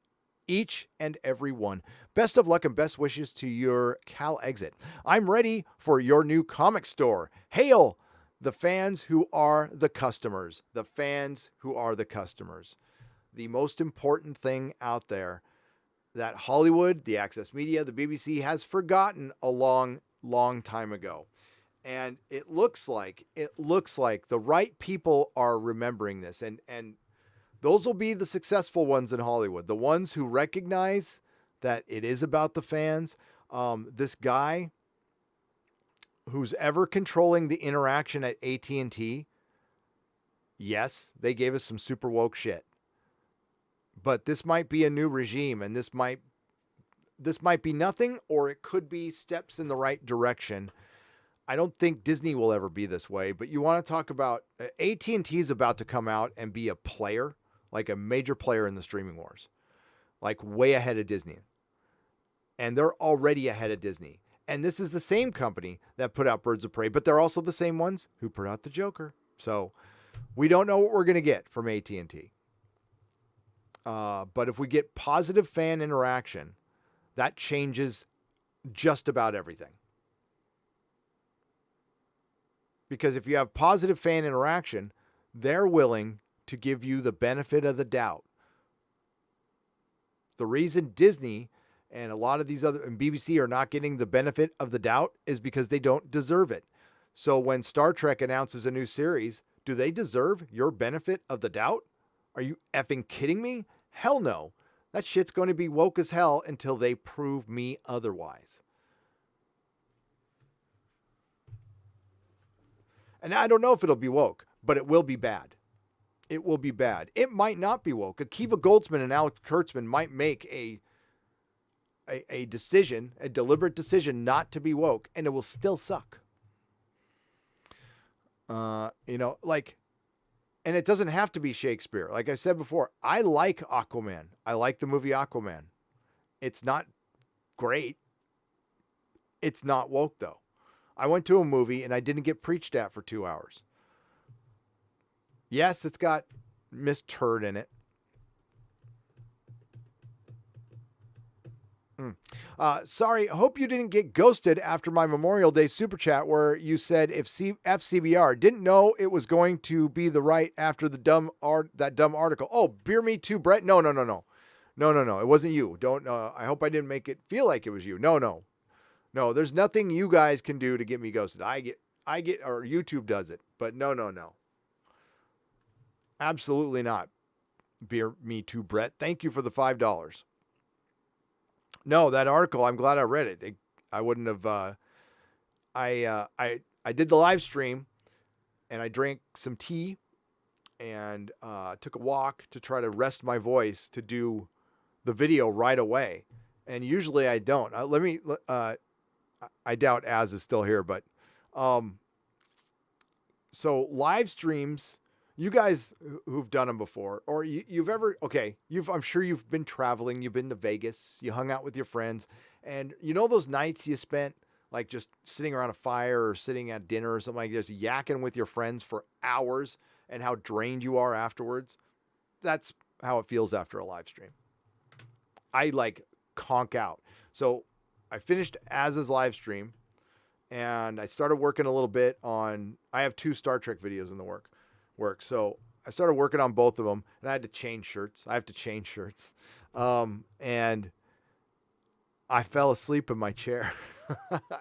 each and every one. Best of luck and best wishes to your Cal exit. I'm ready for your new comic store. Hail the fans who are the customers. The fans who are the customers. The most important thing out there that Hollywood, the Access Media, the BBC has forgotten a long, long time ago. And it looks like the right people are remembering this. And those will be the successful ones in Hollywood. The ones who recognize that it is about the fans. This guy who's ever controlling the interaction at AT&T, yes, they gave us some super woke shit. But this might be a new regime, and this might be nothing, or it could be steps in the right direction. I don't think Disney will ever be this way, but you want to talk about AT&T is about to come out and be a player, like a major player in the streaming wars, like way ahead of Disney. And they're already ahead of Disney. And this is the same company that put out Birds of Prey, but they're also the same ones who put out the Joker. So we don't know what we're going to get from AT&T. But if we get positive fan interaction, that changes just about everything. Because if you have positive fan interaction, they're willing to give you the benefit of the doubt. The reason Disney and a lot of these other and BBC are not getting the benefit of the doubt is because they don't deserve it. So when Star Trek announces a new series, do they deserve your benefit of the doubt? Are you effing kidding me? Hell no. That shit's going to be woke as hell until they prove me otherwise. And I don't know if it'll be woke, but it will be bad. It will be bad. It might not be woke. Akiva Goldsman and Alex Kurtzman might make a decision, a deliberate decision not to be woke, and it will still suck. And it doesn't have to be Shakespeare. Like I said before, I like Aquaman. I like the movie Aquaman. It's not great. It's not woke, though. I went to a movie and I didn't get preached at for 2 hours. Yes, it's got Miss Turd in it. Sorry, hope you didn't get ghosted after my Memorial Day super chat where you said if FCBR didn't know it was going to be the right after the that dumb article. Oh, beer me too, Brett. No. It wasn't you. Don't. I hope I didn't make it feel like it was you. No. There's nothing you guys can do to get me ghosted. I get, or YouTube does it. But no. Absolutely not. Beer me too, Brett. Thank you for the $5. No, that article, I'm glad I read it. I wouldn't have, I did the live stream and I drank some tea and took a walk to try to rest my voice to do the video right away. And usually I don't. I doubt Az is still here, but so live streams, you guys who've done them before, or I'm sure you've been traveling, you've been to Vegas, you hung out with your friends, and you know those nights you spent like just sitting around a fire or sitting at dinner or something like this, yakking with your friends for hours and how drained you are afterwards? That's how it feels after a live stream. I like conk out. So I finished Az's live stream and I started working a little bit on, I have 2 Star Trek videos in the work. So I started working on both of them and I had to change shirts. And I fell asleep in my chair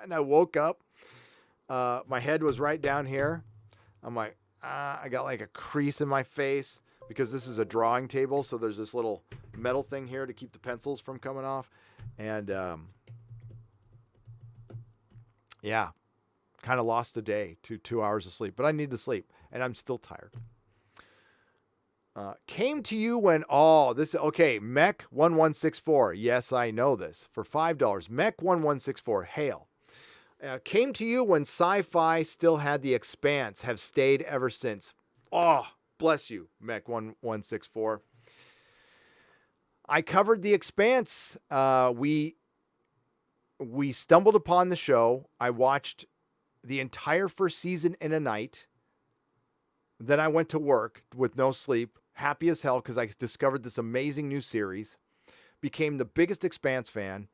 and I woke up. My head was right down here. I'm like, I got like a crease in my face because this is a drawing table. So there's this little metal thing here to keep the pencils from coming off. And, kind of lost a day to 2 hours of sleep, but I need to sleep and I'm still tired. Came to you when Mech1164. Yes, I know this for $5. Mech1164. Hail. Came to you when Sci-Fi still had The Expanse. Have stayed ever since. Oh, bless you, Mech1164. I covered The Expanse. We stumbled upon the show. I watched the entire first season in a night. Then I went to work with no sleep, happy as hell because I discovered this amazing new series. Became the biggest Expanse fan,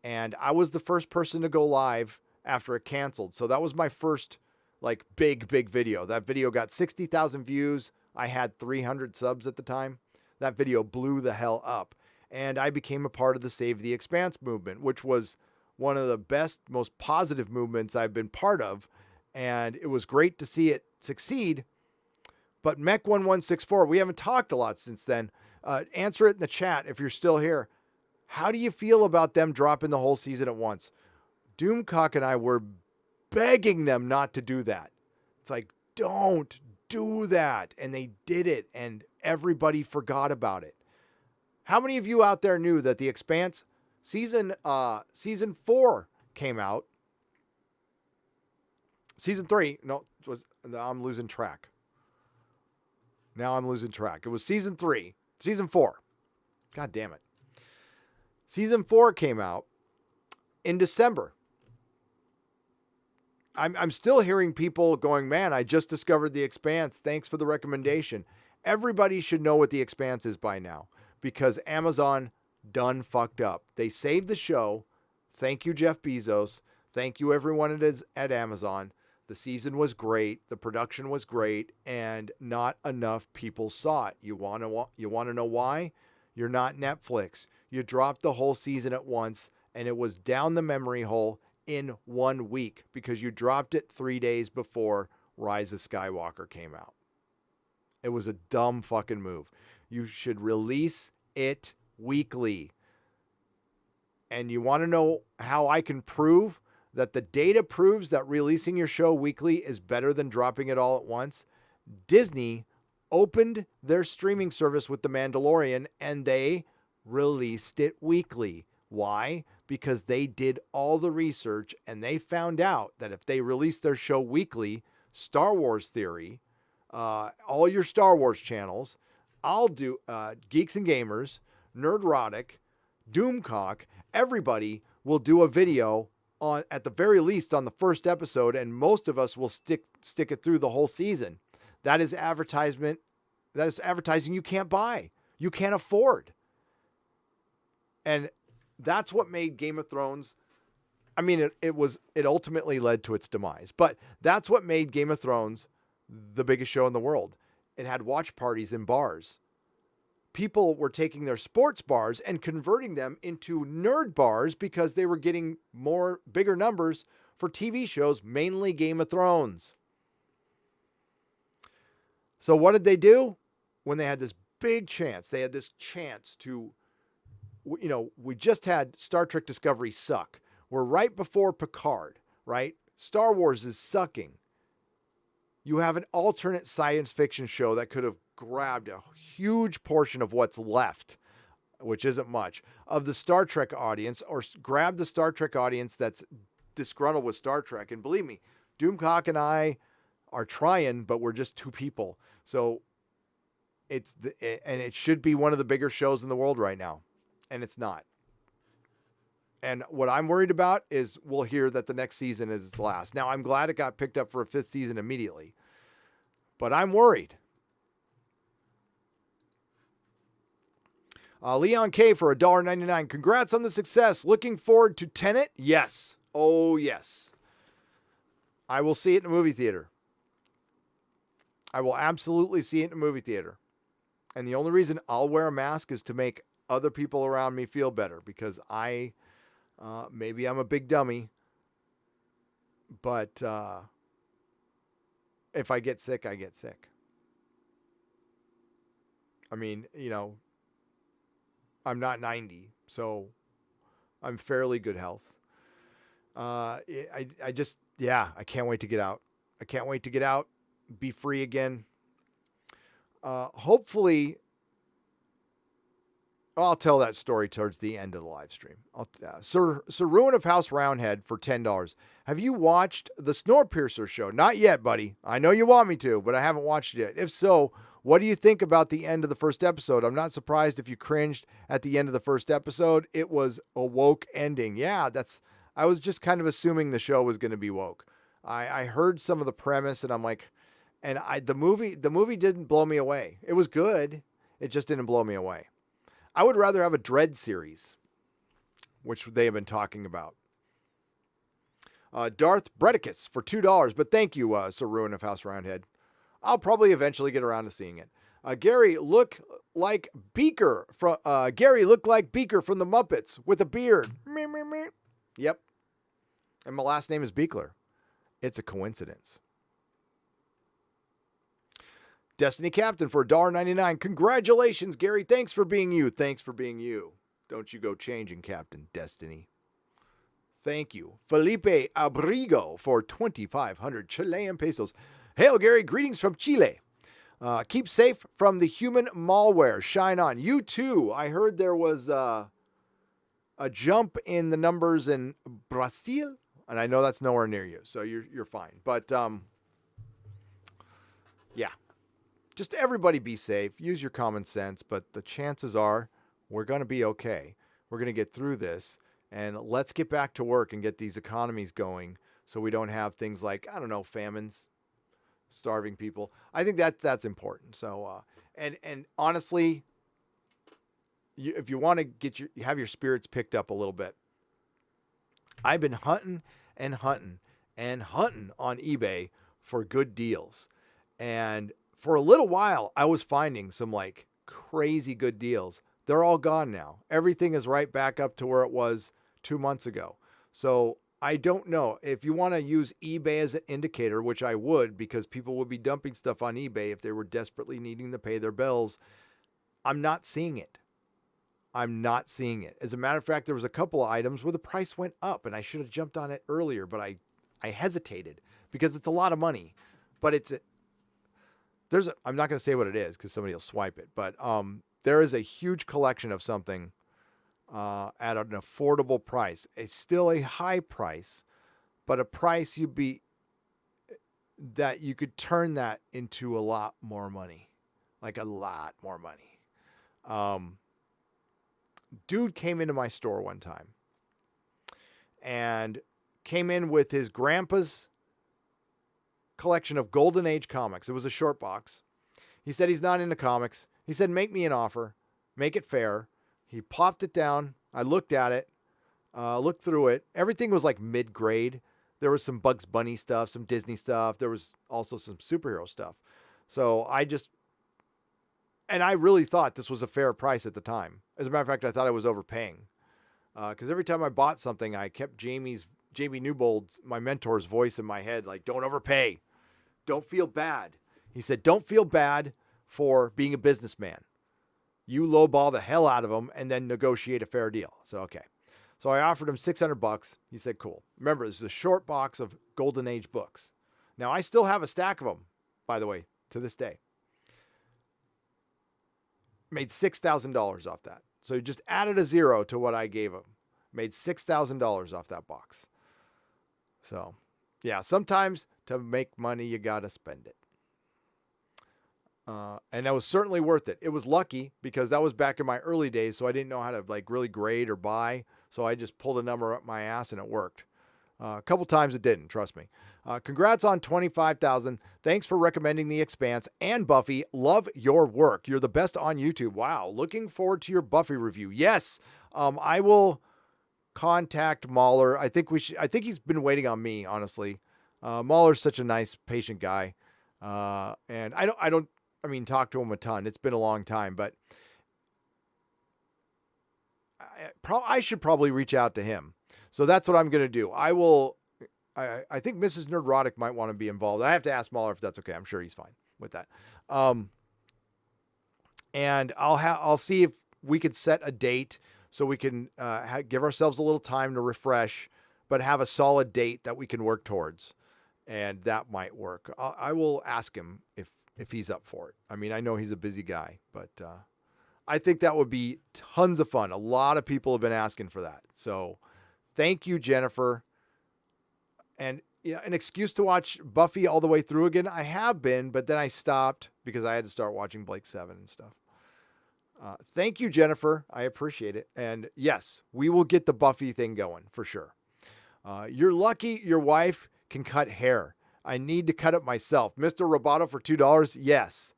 and I was the first person to go live after it canceled. So that was my first like big video. That video got 60,000 views. I had 300 subs at the time. That video blew the hell up. And I became a part of the Save the Expanse movement, which was one of the best, most positive movements I've been part of. And it was great to see it succeed. But Mech1164, we haven't talked a lot since then. Answer it in the chat if you're still here. How do you feel about them dropping the whole season at once? Doomcock and I were begging them not to do that. It's like, don't do that. And they did it, and everybody forgot about it. How many of you out there knew that The Expanse season 4 came out? Season 3, no, I'm losing track. Now I'm losing track. It was season 4. God damn it. Season 4 came out in December. I'm still hearing people going, man, I just discovered The Expanse. Thanks for the recommendation. Everybody should know what The Expanse is by now because Amazon done fucked up. They saved the show. Thank you, Jeff Bezos. Thank you, everyone at Amazon. The season was great. The production was great, and not enough people saw it. You want to know why? You're not Netflix. You dropped the whole season at once, and it was down the memory hole in 1 week because you dropped it 3 days before Rise of Skywalker came out. It was a dumb fucking move. You should release it weekly. And you want to know how I can prove that the data proves that releasing your show weekly is better than dropping it all at once? Disney opened their streaming service with The Mandalorian and they released it weekly. Why? Because they did all the research and they found out that if they released their show weekly, Star Wars Theory, all your Star Wars channels, I'll do Geeks and Gamers, Nerdrotic, Doomcock, everybody will do a video on, at the very least, on the first episode, and most of us will stick it through the whole season. That is advertisement. That is advertising you can't buy, you can't afford, and that's what made Game of Thrones. I mean, it ultimately led to its demise, but that's what made Game of Thrones the biggest show in the world. It had watch parties in bars. People were taking their sports bars and converting them into nerd bars because they were getting bigger numbers for TV shows, mainly Game of Thrones. So what did they do? When they had this big chance, they had this chance to, we just had Star Trek Discovery suck. We're right before Picard, right? Star Wars is sucking. You have an alternate science fiction show that could have grabbed a huge portion of what's left, which isn't much, of the Star Trek audience, or grab the Star Trek audience that's disgruntled with Star Trek. And believe me, Doomcock and I are trying, but we're just two people. So it should be one of the bigger shows in the world right now, and it's not. And what I'm worried about is we'll hear that the next season is its last. Now, I'm glad it got picked up for a 5th season immediately, but I'm worried. Leon K for $1.99. Congrats on the success. Looking forward to Tenet? Yes. Oh, yes. I will see it in a movie theater. I will absolutely see it in a movie theater. And the only reason I'll wear a mask is to make other people around me feel better, because maybe I'm a big dummy, but if I get sick, I get sick. I mean, I'm not 90, so I'm fairly good health. I can't wait to get out. I can't wait to get out, be free again. Hopefully, I'll tell that story towards the end of the live stream. Sir Ruin of House Roundhead for $10. Have you watched the Snowpiercer show? Not yet, buddy. I know you want me to, but I haven't watched it yet. If so, what do you think about the end of the first episode? I'm not surprised if you cringed at the end of the first episode. It was a woke ending. Yeah, I was just kind of assuming the show was going to be woke. I heard some of the premise and I'm like, the movie didn't blow me away. It was good. It just didn't blow me away. I would rather have a Dread series, which they have been talking about. Darth Bredicus for $2, but thank you, Sir Ruin of House Roundhead. I'll probably eventually get around to seeing it. Gary looked like Beaker from the Muppets with a beard. Yep. And my last name is Beekler. It's a coincidence. Destiny Captain for $1.99. Congratulations, Gary. Thanks for being you. Thanks for being you. Don't you go changing, Captain Destiny. Thank you. Felipe Abrigo for 2,500 Chilean pesos. Hail, Gary. Greetings from Chile. Keep safe from the human malware. Shine on. You too. I heard there was a jump in the numbers in Brazil, and I know that's nowhere near you, so you're fine. But yeah. Just everybody be safe. Use your common sense, but the chances are we're going to be okay. We're going to get through this, and let's get back to work and get these economies going so we don't have things like, I don't know, famines, starving people. I think that's important. So, and honestly, if you want to have your spirits picked up a little bit, I've been hunting on eBay for good deals, and for a little while, I was finding some like crazy good deals. They're all gone now. Everything is right back up to where it was 2 months ago. So I don't know if you want to use eBay as an indicator, which I would, because people would be dumping stuff on eBay if they were desperately needing to pay their bills. I'm not seeing it. As a matter of fact, there was a couple of items where the price went up and I should have jumped on it earlier, but I hesitated because it's a lot of money, but I'm not going to say what it is because somebody will swipe it, but there is a huge collection of something at an affordable price. It's still a high price, but a price that you could turn that into a lot more money, like a lot more money. Dude came into my store one time and came in with his grandpa's collection of Golden Age comics. It was a short box. He said he's not into comics. He said, make me an offer, make it fair. He popped it down. I looked at it, looked through it. Everything was like mid-grade. There was some Bugs Bunny stuff, some Disney stuff. There was also some superhero stuff. So I really thought this was a fair price at the time. As a matter of fact, I thought I was overpaying. Because every time I bought something, I kept Jamie Newbold's, my mentor's voice in my head, like, don't overpay. Don't feel bad. He said, don't feel bad for being a businessman. You lowball the hell out of them and then negotiate a fair deal. So, okay. So I offered him $600. He said, cool. Remember, this is a short box of Golden Age books. Now, I still have a stack of them, by the way, to this day. Made $6,000 off that. So he just added a zero to what I gave him. Made $6,000 off that box. So, yeah, sometimes to make money, you got to spend it. And that was certainly worth it. It was lucky because that was back in my early days, so I didn't know how to like really grade or buy. So I just pulled a number up my ass and it worked. A couple times it didn't, trust me. Congrats on 25,000. Thanks for recommending The Expanse and Buffy. Love your work. You're the best on YouTube. Wow. Looking forward to your Buffy review. Yes. I will contact Mahler. I think he's been waiting on me, honestly. Mahler's such a nice, patient guy. And I talk to him a ton. It's been a long time, but I should probably reach out to him. So that's what I'm going to do. I think Mrs. Nerdrotic might want to be involved. I have to ask Mahler if that's okay. I'm sure he's fine with that. And I'll see if we could set a date so we can give ourselves a little time to refresh, but have a solid date that we can work towards. And that might work. I will ask him if he's up for it. I mean, I know he's a busy guy, but I think that would be tons of fun. A lot of people have been asking for that. So thank you, Jennifer. And yeah, an excuse to watch Buffy all the way through again. I have been, but then I stopped because I had to start watching Blake 7 and stuff. Thank you, Jennifer. I appreciate it. And yes, we will get the Buffy thing going for sure. You're lucky your wife can cut hair. I need to cut it myself. Mr. Roboto for $2. Yes.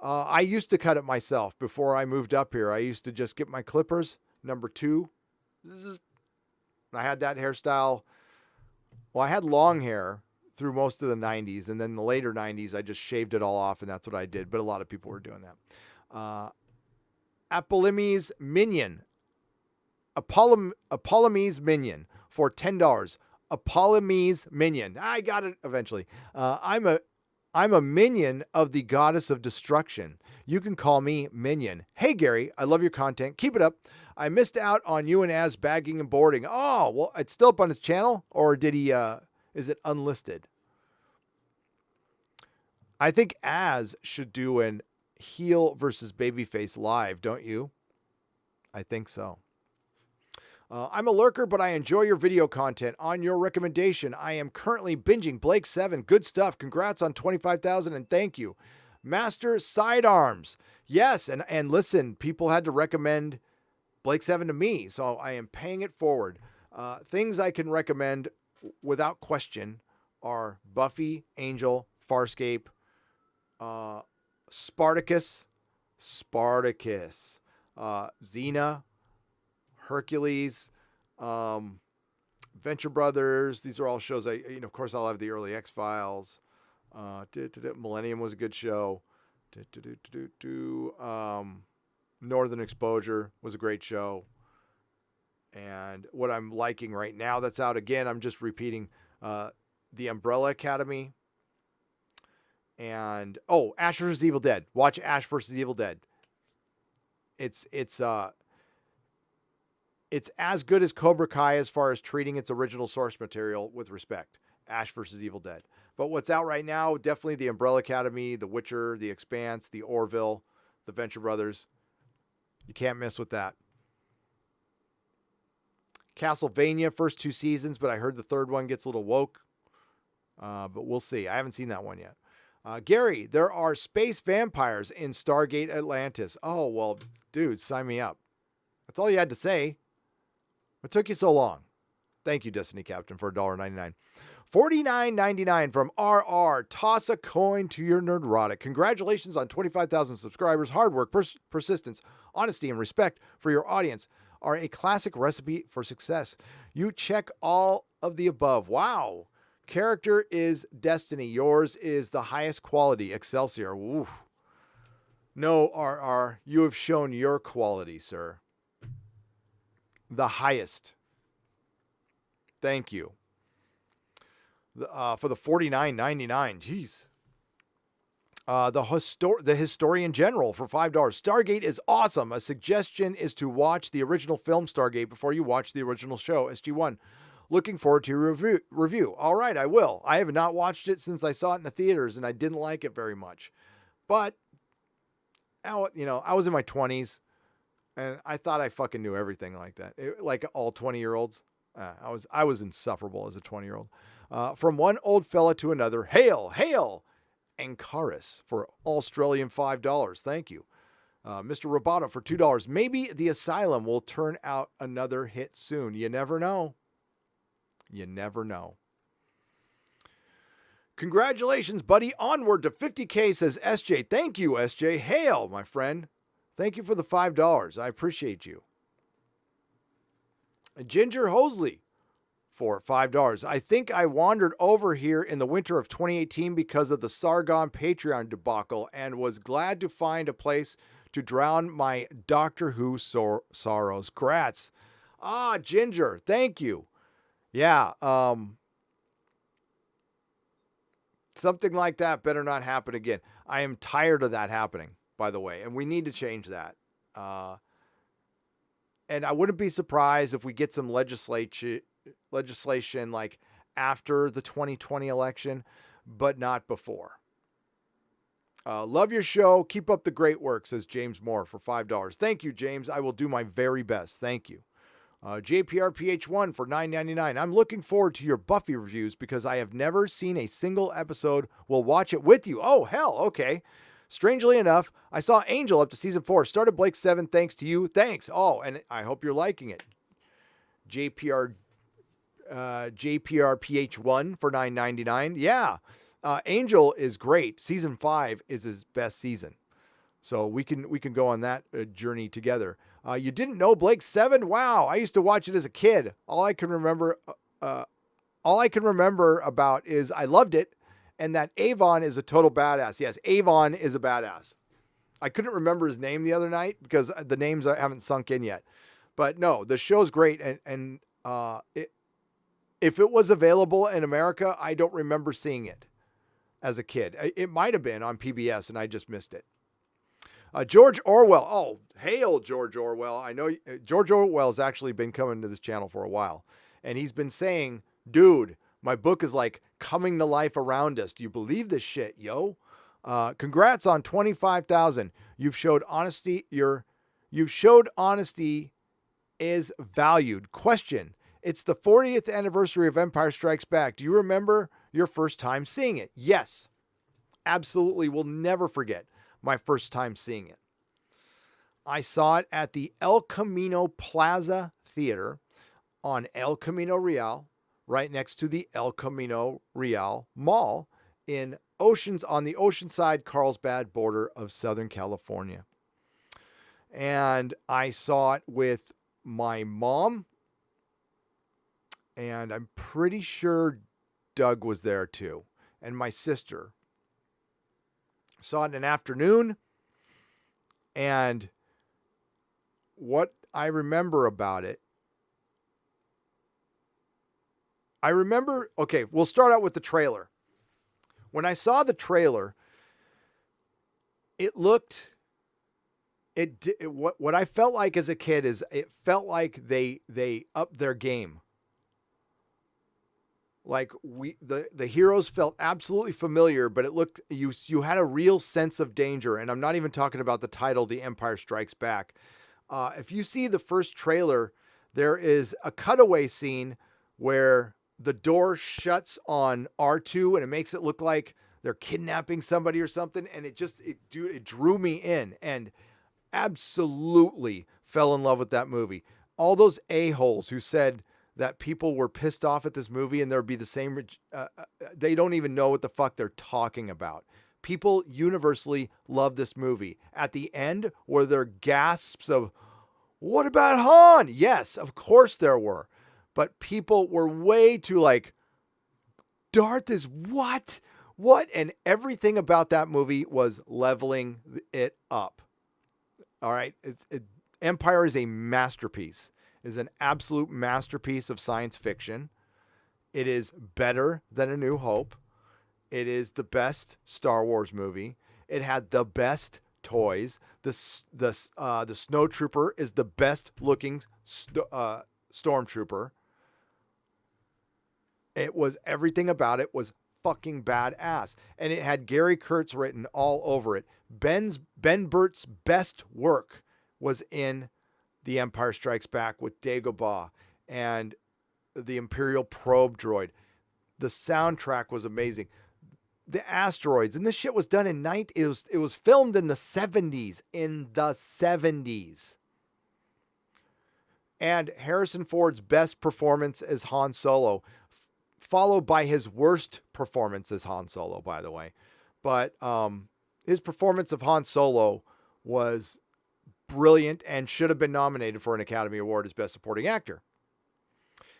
I used to cut it myself before I moved up here. I used to just get my clippers, number 2. I had that hairstyle. Well, I had long hair through most of the 90s, and then the later 90s, I just shaved it all off, and that's what I did. But a lot of people were doing that. Apollomy's Minion. Apollomy's Minion for $10. Apollomy's Minion. I got it eventually. I'm a minion of the goddess of destruction. You can call me Minion. Hey, Gary, I love your content. Keep it up. I missed out on you and Az bagging and boarding. Oh, well, it's still up on his channel, or did he, is it unlisted? I think Az should do an heel versus babyface live, don't you? I think so. I'm a lurker, but I enjoy your video content. On your recommendation, I am currently binging Blake 7. Good stuff. Congrats on 25,000 and thank you. Master Sidearms. Yes, and listen, people had to recommend Blake 7 to me, so I am paying it forward. Things I can recommend without question are Buffy, Angel, Farscape, Spartacus, Xena, Hercules, Venture Brothers. These are all shows of course I'll have the early X-Files. Millennium was a good show. Northern Exposure was a great show. And what I'm liking right now that's out again, I'm just repeating, The Umbrella Academy. And Ash vs. Evil Dead. Watch Ash vs. Evil Dead. It's as good as Cobra Kai as far as treating its original source material with respect. Ash vs. Evil Dead. But what's out right now, definitely The Umbrella Academy, The Witcher, The Expanse, The Orville, The Venture Brothers. You can't mess with that. Castlevania, first 2 seasons, but I heard the third one gets a little woke. But we'll see. I haven't seen that one yet. Gary, there are space vampires in Stargate Atlantis. Oh, well, dude, sign me up. That's all you had to say. What took you so long? Thank you, Destiny Captain, for $1.99. $49.99 from RR. Toss a coin to your Nerdrotic. Congratulations on 25,000 subscribers. Hard work, persistence, honesty, and respect for your audience are a classic recipe for success. You check all of the above. Wow. Character is destiny. Yours is the highest quality. Excelsior. Oof. No, RR, you have shown your quality, sir. The highest. Thank you. For the $49.99. Jeez. The Historian General for $5. Stargate is awesome. A suggestion is to watch the original film Stargate before you watch the original show, SG1. Looking forward to your review. All right, I will. I have not watched it since I saw it in the theaters, and I didn't like it very much. But, I was in my 20s, and I thought I fucking knew everything like that. Like all 20-year-olds. I was insufferable as a 20-year-old. From one old fella to another, hail, hail, Ancaris for Australian $5. Thank you. Mr. Roboto for $2. Maybe The Asylum will turn out another hit soon. You never know. You never know. Congratulations, buddy. Onward to 50K, says SJ. Thank you, SJ. Hail, my friend. Thank you for the $5. I appreciate you. Ginger Hosley for $5. I think I wandered over here in the winter of 2018 because of the Sargon Patreon debacle and was glad to find a place to drown my Doctor Who sorrows. Grats. Ginger, thank you. Yeah, something like that better not happen again. I am tired of that happening, by the way, and we need to change that. And I wouldn't be surprised if we get some legislation like after the 2020 election, but not before. Love your show. Keep up the great work, says James Moore for $5. Thank you, James. I will do my very best. Thank you. JPRPH1 for $9.99. I'm looking forward to your Buffy reviews because I have never seen a single episode. We'll watch it with you. Oh, hell, okay. Strangely enough, I saw Angel up to season 4. Started Blake 7 thanks to you. Thanks. Oh, and I hope you're liking it. JPRPH1 for $9.99. Yeah. Angel is great. Season 5 is his best season. So we can go on that journey together. You didn't know Blake 7? Wow, I used to watch it as a kid. All I can remember about is I loved it, and that Avon is a total badass. Yes, Avon is a badass. I couldn't remember his name the other night because the names haven't sunk in yet. But no, the show's great, and if it was available in America, I don't remember seeing it as a kid. It might have been on PBS, and I just missed it. George Orwell. Oh, hail George Orwell. I know George Orwell's actually been coming to this channel for a while. And he's been saying, dude, my book is like coming to life around us. Do you believe this shit, yo? Congrats on 25,000. You've showed honesty is valued. Question. It's the 40th anniversary of Empire Strikes Back. Do you remember your first time seeing it? Yes. Absolutely. Will never forget my first time seeing it. I saw it at the El Camino Plaza Theater on El Camino Real, right next to the El Camino Real Mall on the Oceanside, Carlsbad border of Southern California. And I saw it with my mom, and I'm pretty sure Doug was there too, and my sister. Saw it in an afternoon, and what I remember about it, okay, we'll start out with the trailer. When I saw the trailer, what I felt like as a kid is it felt like they upped their game. Like the heroes felt absolutely familiar, but it looked, you had a real sense of danger. And I'm not even talking about the title, The Empire Strikes Back. If you see the first trailer, there is a cutaway scene where the door shuts on R2 and it makes it look like they're kidnapping somebody or something. And it drew me in and absolutely fell in love with that movie. All those a-holes who said that people were pissed off at this movie and there'd be the same, they don't even know what the fuck they're talking about. People universally love this movie. At the end, were there gasps of, what about Han? Yes, of course there were. But people were way too like, Darth is what? What? And everything about that movie was leveling it up. All right. Empire is a masterpiece. Is an absolute masterpiece of science fiction. It is better than A New Hope. It is the best Star Wars movie. It had the best toys. The Snowtrooper is the best looking Stormtrooper. It was, everything about it was fucking badass. And it had Gary Kurtz written all over it. Ben Burtt's best work was in The Empire Strikes Back with Dagobah and the Imperial probe droid. The soundtrack was amazing. The asteroids, and this shit was done in it was filmed in the 70s. And Harrison Ford's best performance as Han Solo, followed by his worst performance as Han Solo, by the way. But his performance of Han Solo was brilliant and should have been nominated for an Academy Award as Best Supporting Actor.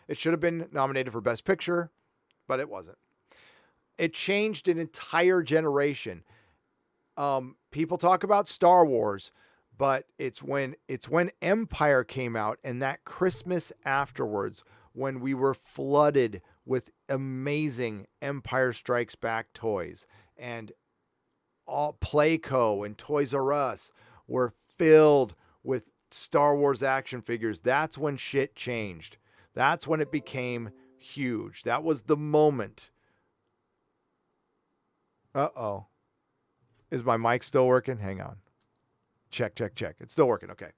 It should have been nominated for Best Picture, but it wasn't. It changed an entire generation. People talk about Star Wars, but it's when Empire came out and that Christmas afterwards, when we were flooded with amazing Empire Strikes Back toys, and all Playco and Toys R Us were filled with Star Wars action figures. That's when shit changed. That's when it became huge. That was the moment. Uh-oh. Is my mic still working? Hang on. Check. It's still working. Okay.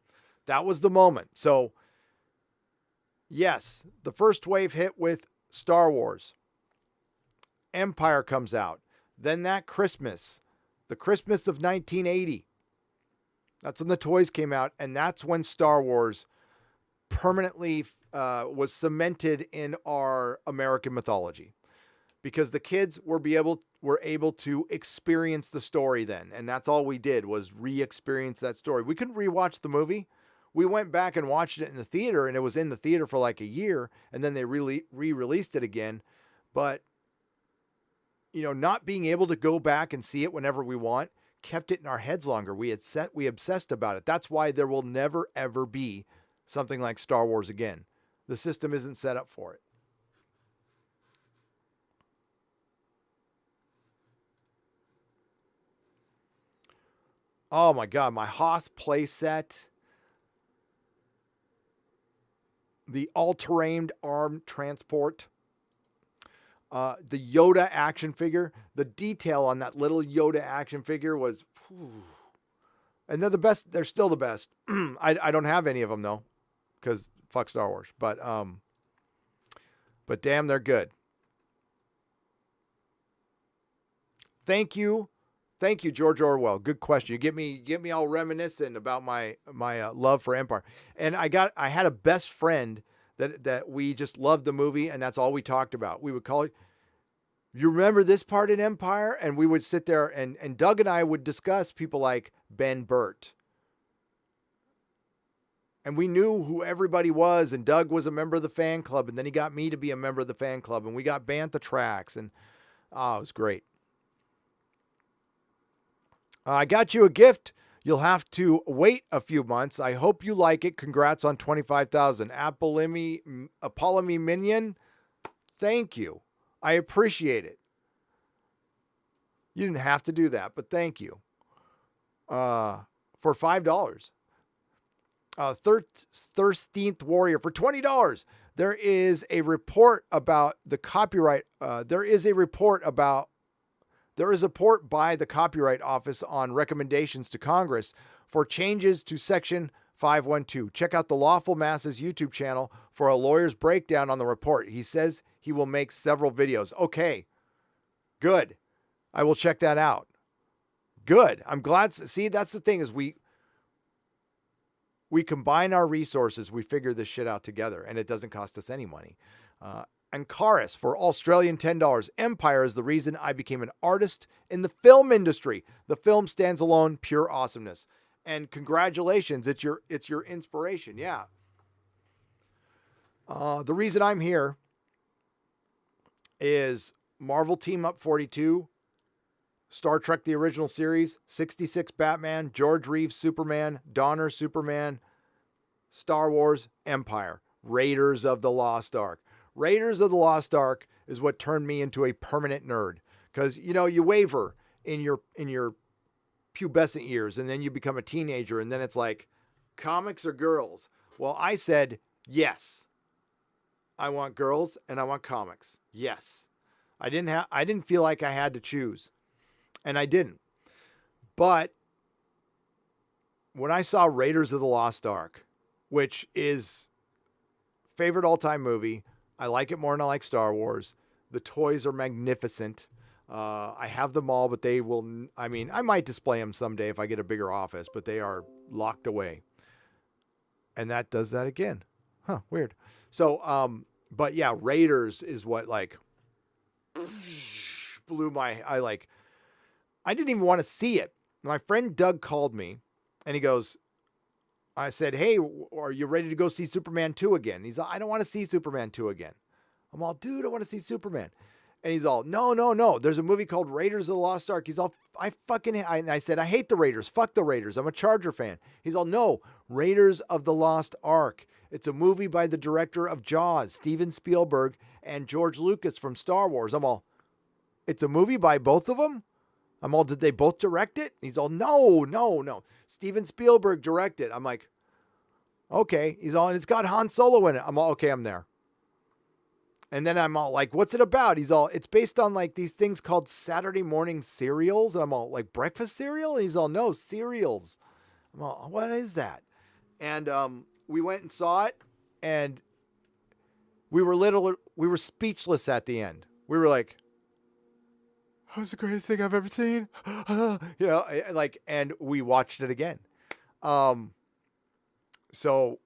That was the moment. So, yes, the first wave hit with Star Wars. Empire comes out. Then that Christmas, the Christmas of 1980, that's when the toys came out. And that's when Star Wars permanently was cemented in our American mythology. Because the kids were able to experience the story then. And that's all we did was re-experience that story. We couldn't rewatch the movie. We went back and watched it in the theater, and it was in the theater for like a year, and then they re-released it again. But, not being able to go back and see it whenever we want kept it in our heads longer. We obsessed about it. That's why there will never, ever be something like Star Wars again. The system isn't set up for it. Oh my God, my Hoth playset, the all-terrain armed transport, the Yoda action figure. The detail on that little Yoda action figure was, and they're the best. They're still the best. I don't have any of them though, because fuck Star Wars. But damn, they're good. Thank you, George Orwell. Good question. You get me all reminiscent about my love for Empire. And I had a best friend that we just loved the movie, and that's all we talked about. We would call it, you remember this part in Empire? And we would sit there, and Doug and I would discuss people like Ben Burt. And we knew who everybody was, and Doug was a member of the fan club, and then he got me to be a member of the fan club, and we got Bantha tracks, and it was great. I got you a gift. You'll have to wait a few months. I hope you like it. Congrats on 25,000. Apollomy Minion, thank you. I appreciate it. You didn't have to do that, but thank you. For $5. 13th Warrior for $20. There is a report about the copyright. There is a report by the Copyright Office on recommendations to Congress for changes to Section 512. Check out the Lawful Masses YouTube channel for a lawyer's breakdown on the report. He says he will make several videos. Okay, good. I will check that out. Good. I'm glad. See, that's the thing is we combine our resources. We figure this shit out together, and it doesn't cost us any money. And Karis for Australian $10. Empire is the reason I became an artist in the film industry. The film stands alone, pure awesomeness. And congratulations, it's your inspiration. Yeah. The reason I'm here is Marvel Team Up 42, Star Trek the Original Series, 66 Batman, George Reeves Superman, Donner Superman, Star Wars, Empire, Raiders of the Lost Ark. Raiders of the Lost Ark is what turned me into a permanent nerd. Because, you waver in your pubescent years, and then you become a teenager, and then it's like, comics or girls? Well, I said, yes. I want girls, and I want comics. Yes. I didn't feel like I had to choose. And I didn't. But when I saw Raiders of the Lost Ark, which is favorite all-time movie, I like it more than I like Star Wars. The toys are magnificent. I have them all, but I might display them someday if I get a bigger office, but they are locked away. And that does that again. Huh, weird. So, but yeah, Raiders is what blew I didn't even want to see it. My friend Doug called me and he goes, I said, hey, are you ready to go see Superman 2 again? He's like, I don't want to see Superman 2 again. I'm all, dude, I want to see Superman. And he's all, no. There's a movie called Raiders of the Lost Ark. He's all, I said, I hate the Raiders. Fuck the Raiders. I'm a Charger fan. He's all, no, Raiders of the Lost Ark. It's a movie by the director of Jaws, Steven Spielberg, and George Lucas from Star Wars. I'm all, it's a movie by both of them? I'm all, did they both direct it? He's all, no. Steven Spielberg directed. I'm like, okay. He's all, and it's got Han Solo in it. I'm all, okay, I'm there. And then I'm all like, what's it about? He's all, it's based on like these things called Saturday morning cereals. And I'm all like, breakfast cereal? And he's all, no, cereals. I'm all, what is that? And we went and saw it, and we were speechless at the end. We were like, that was the greatest thing I've ever seen. Like, and we watched it again. So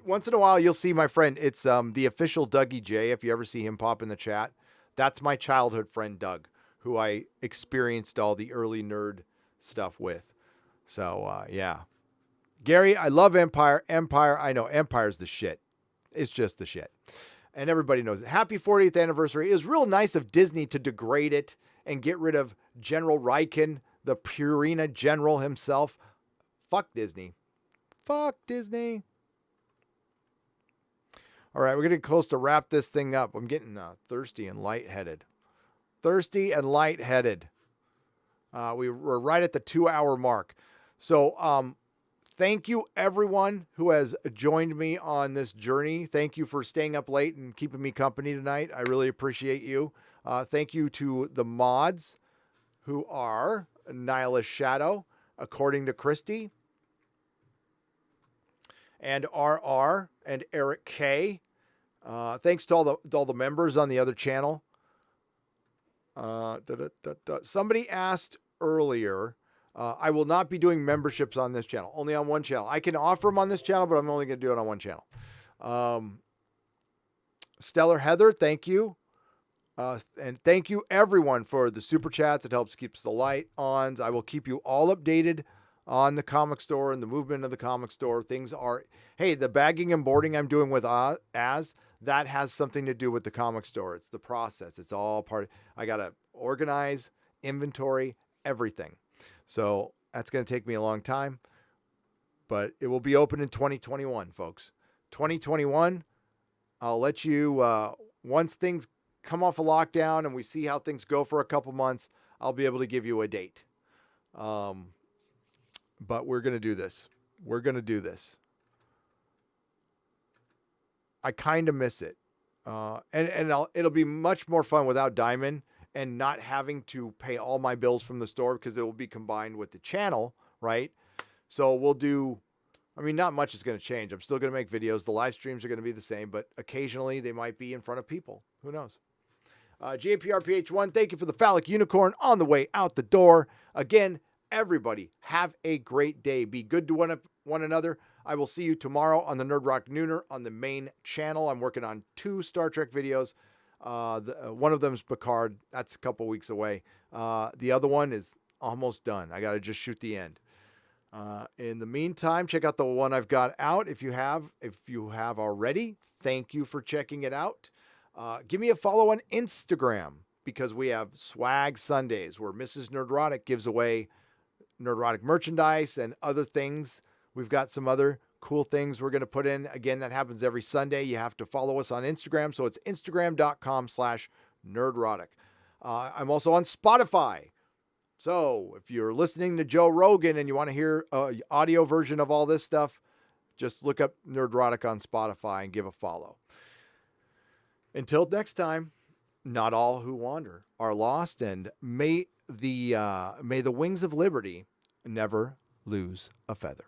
once in a while, you'll see my friend. It's the official Dougie J. If you ever see him pop in the chat, that's my childhood friend, Doug, who I experienced all the early nerd stuff with. So, yeah. Gary, I love Empire. I know Empire's the shit. It's just the shit. And everybody knows it. Happy 40th anniversary. It was real nice of Disney to degrade it and get rid of General Riken, the Purina general himself. Fuck Disney. Fuck Disney. All right, we're getting close to wrap this thing up. I'm getting thirsty and lightheaded. We were right at the 2-hour mark. So, thank you, everyone who has joined me on this journey. Thank you for staying up late and keeping me company tonight. I really appreciate you. Thank you to the mods who are Nihilist Shadow, According to Christy, and RR, and Eric K. Thanks to all the members on the other channel. Somebody asked earlier, I will not be doing memberships on this channel, only on one channel. I can offer them on this channel, but I'm only going to do it on one channel. Stellar Heather, thank you. And thank you, everyone, for the super chats. It helps keep the light on. I will keep you all updated on the comic store and the movement of the comic store. Things are, hey, the bagging and boarding I'm doing with that has something to do with the comic store. It's the process. It's all part. I got to organize, inventory, everything. So that's going to take me a long time, but it will be open in 2021, folks. 2021, I'll let you, once things come off a lockdown and we see how things go for a couple months, I'll be able to give you a date. But we're going to do this. I kind of miss it. It'll be much more fun without Diamond and not having to pay all my bills from the store because it will be combined with the channel, right? So we'll do, not much is going to change. I'm still going to make videos. The live streams are going to be the same, but occasionally they might be in front of people. Who knows? JPRPH1, thank you for the phallic unicorn on the way out the door. Again, everybody, have a great day. Be good to one another. I will see you tomorrow on the Nerdrotic Nooner on the main channel. I'm working on 2 Star Trek videos. One of them is Picard. That's a couple weeks away. The other one is almost done. I got to just shoot the end. In the meantime, check out the one I've got out. If you have already, thank you for checking it out. Give me a follow on Instagram because we have Swag Sundays where Mrs. Nerdrotic gives away Nerdrotic merchandise and other things. We've got some other cool things we're going to put in. Again, that happens every Sunday. You have to follow us on Instagram. So it's instagram.com/Nerdrotic. I'm also on Spotify. So if you're listening to Joe Rogan and you want to hear an audio version of all this stuff, just look up Nerdrotic on Spotify and give a follow. Until next time, not all who wander are lost, and may the wings of liberty never lose a feather.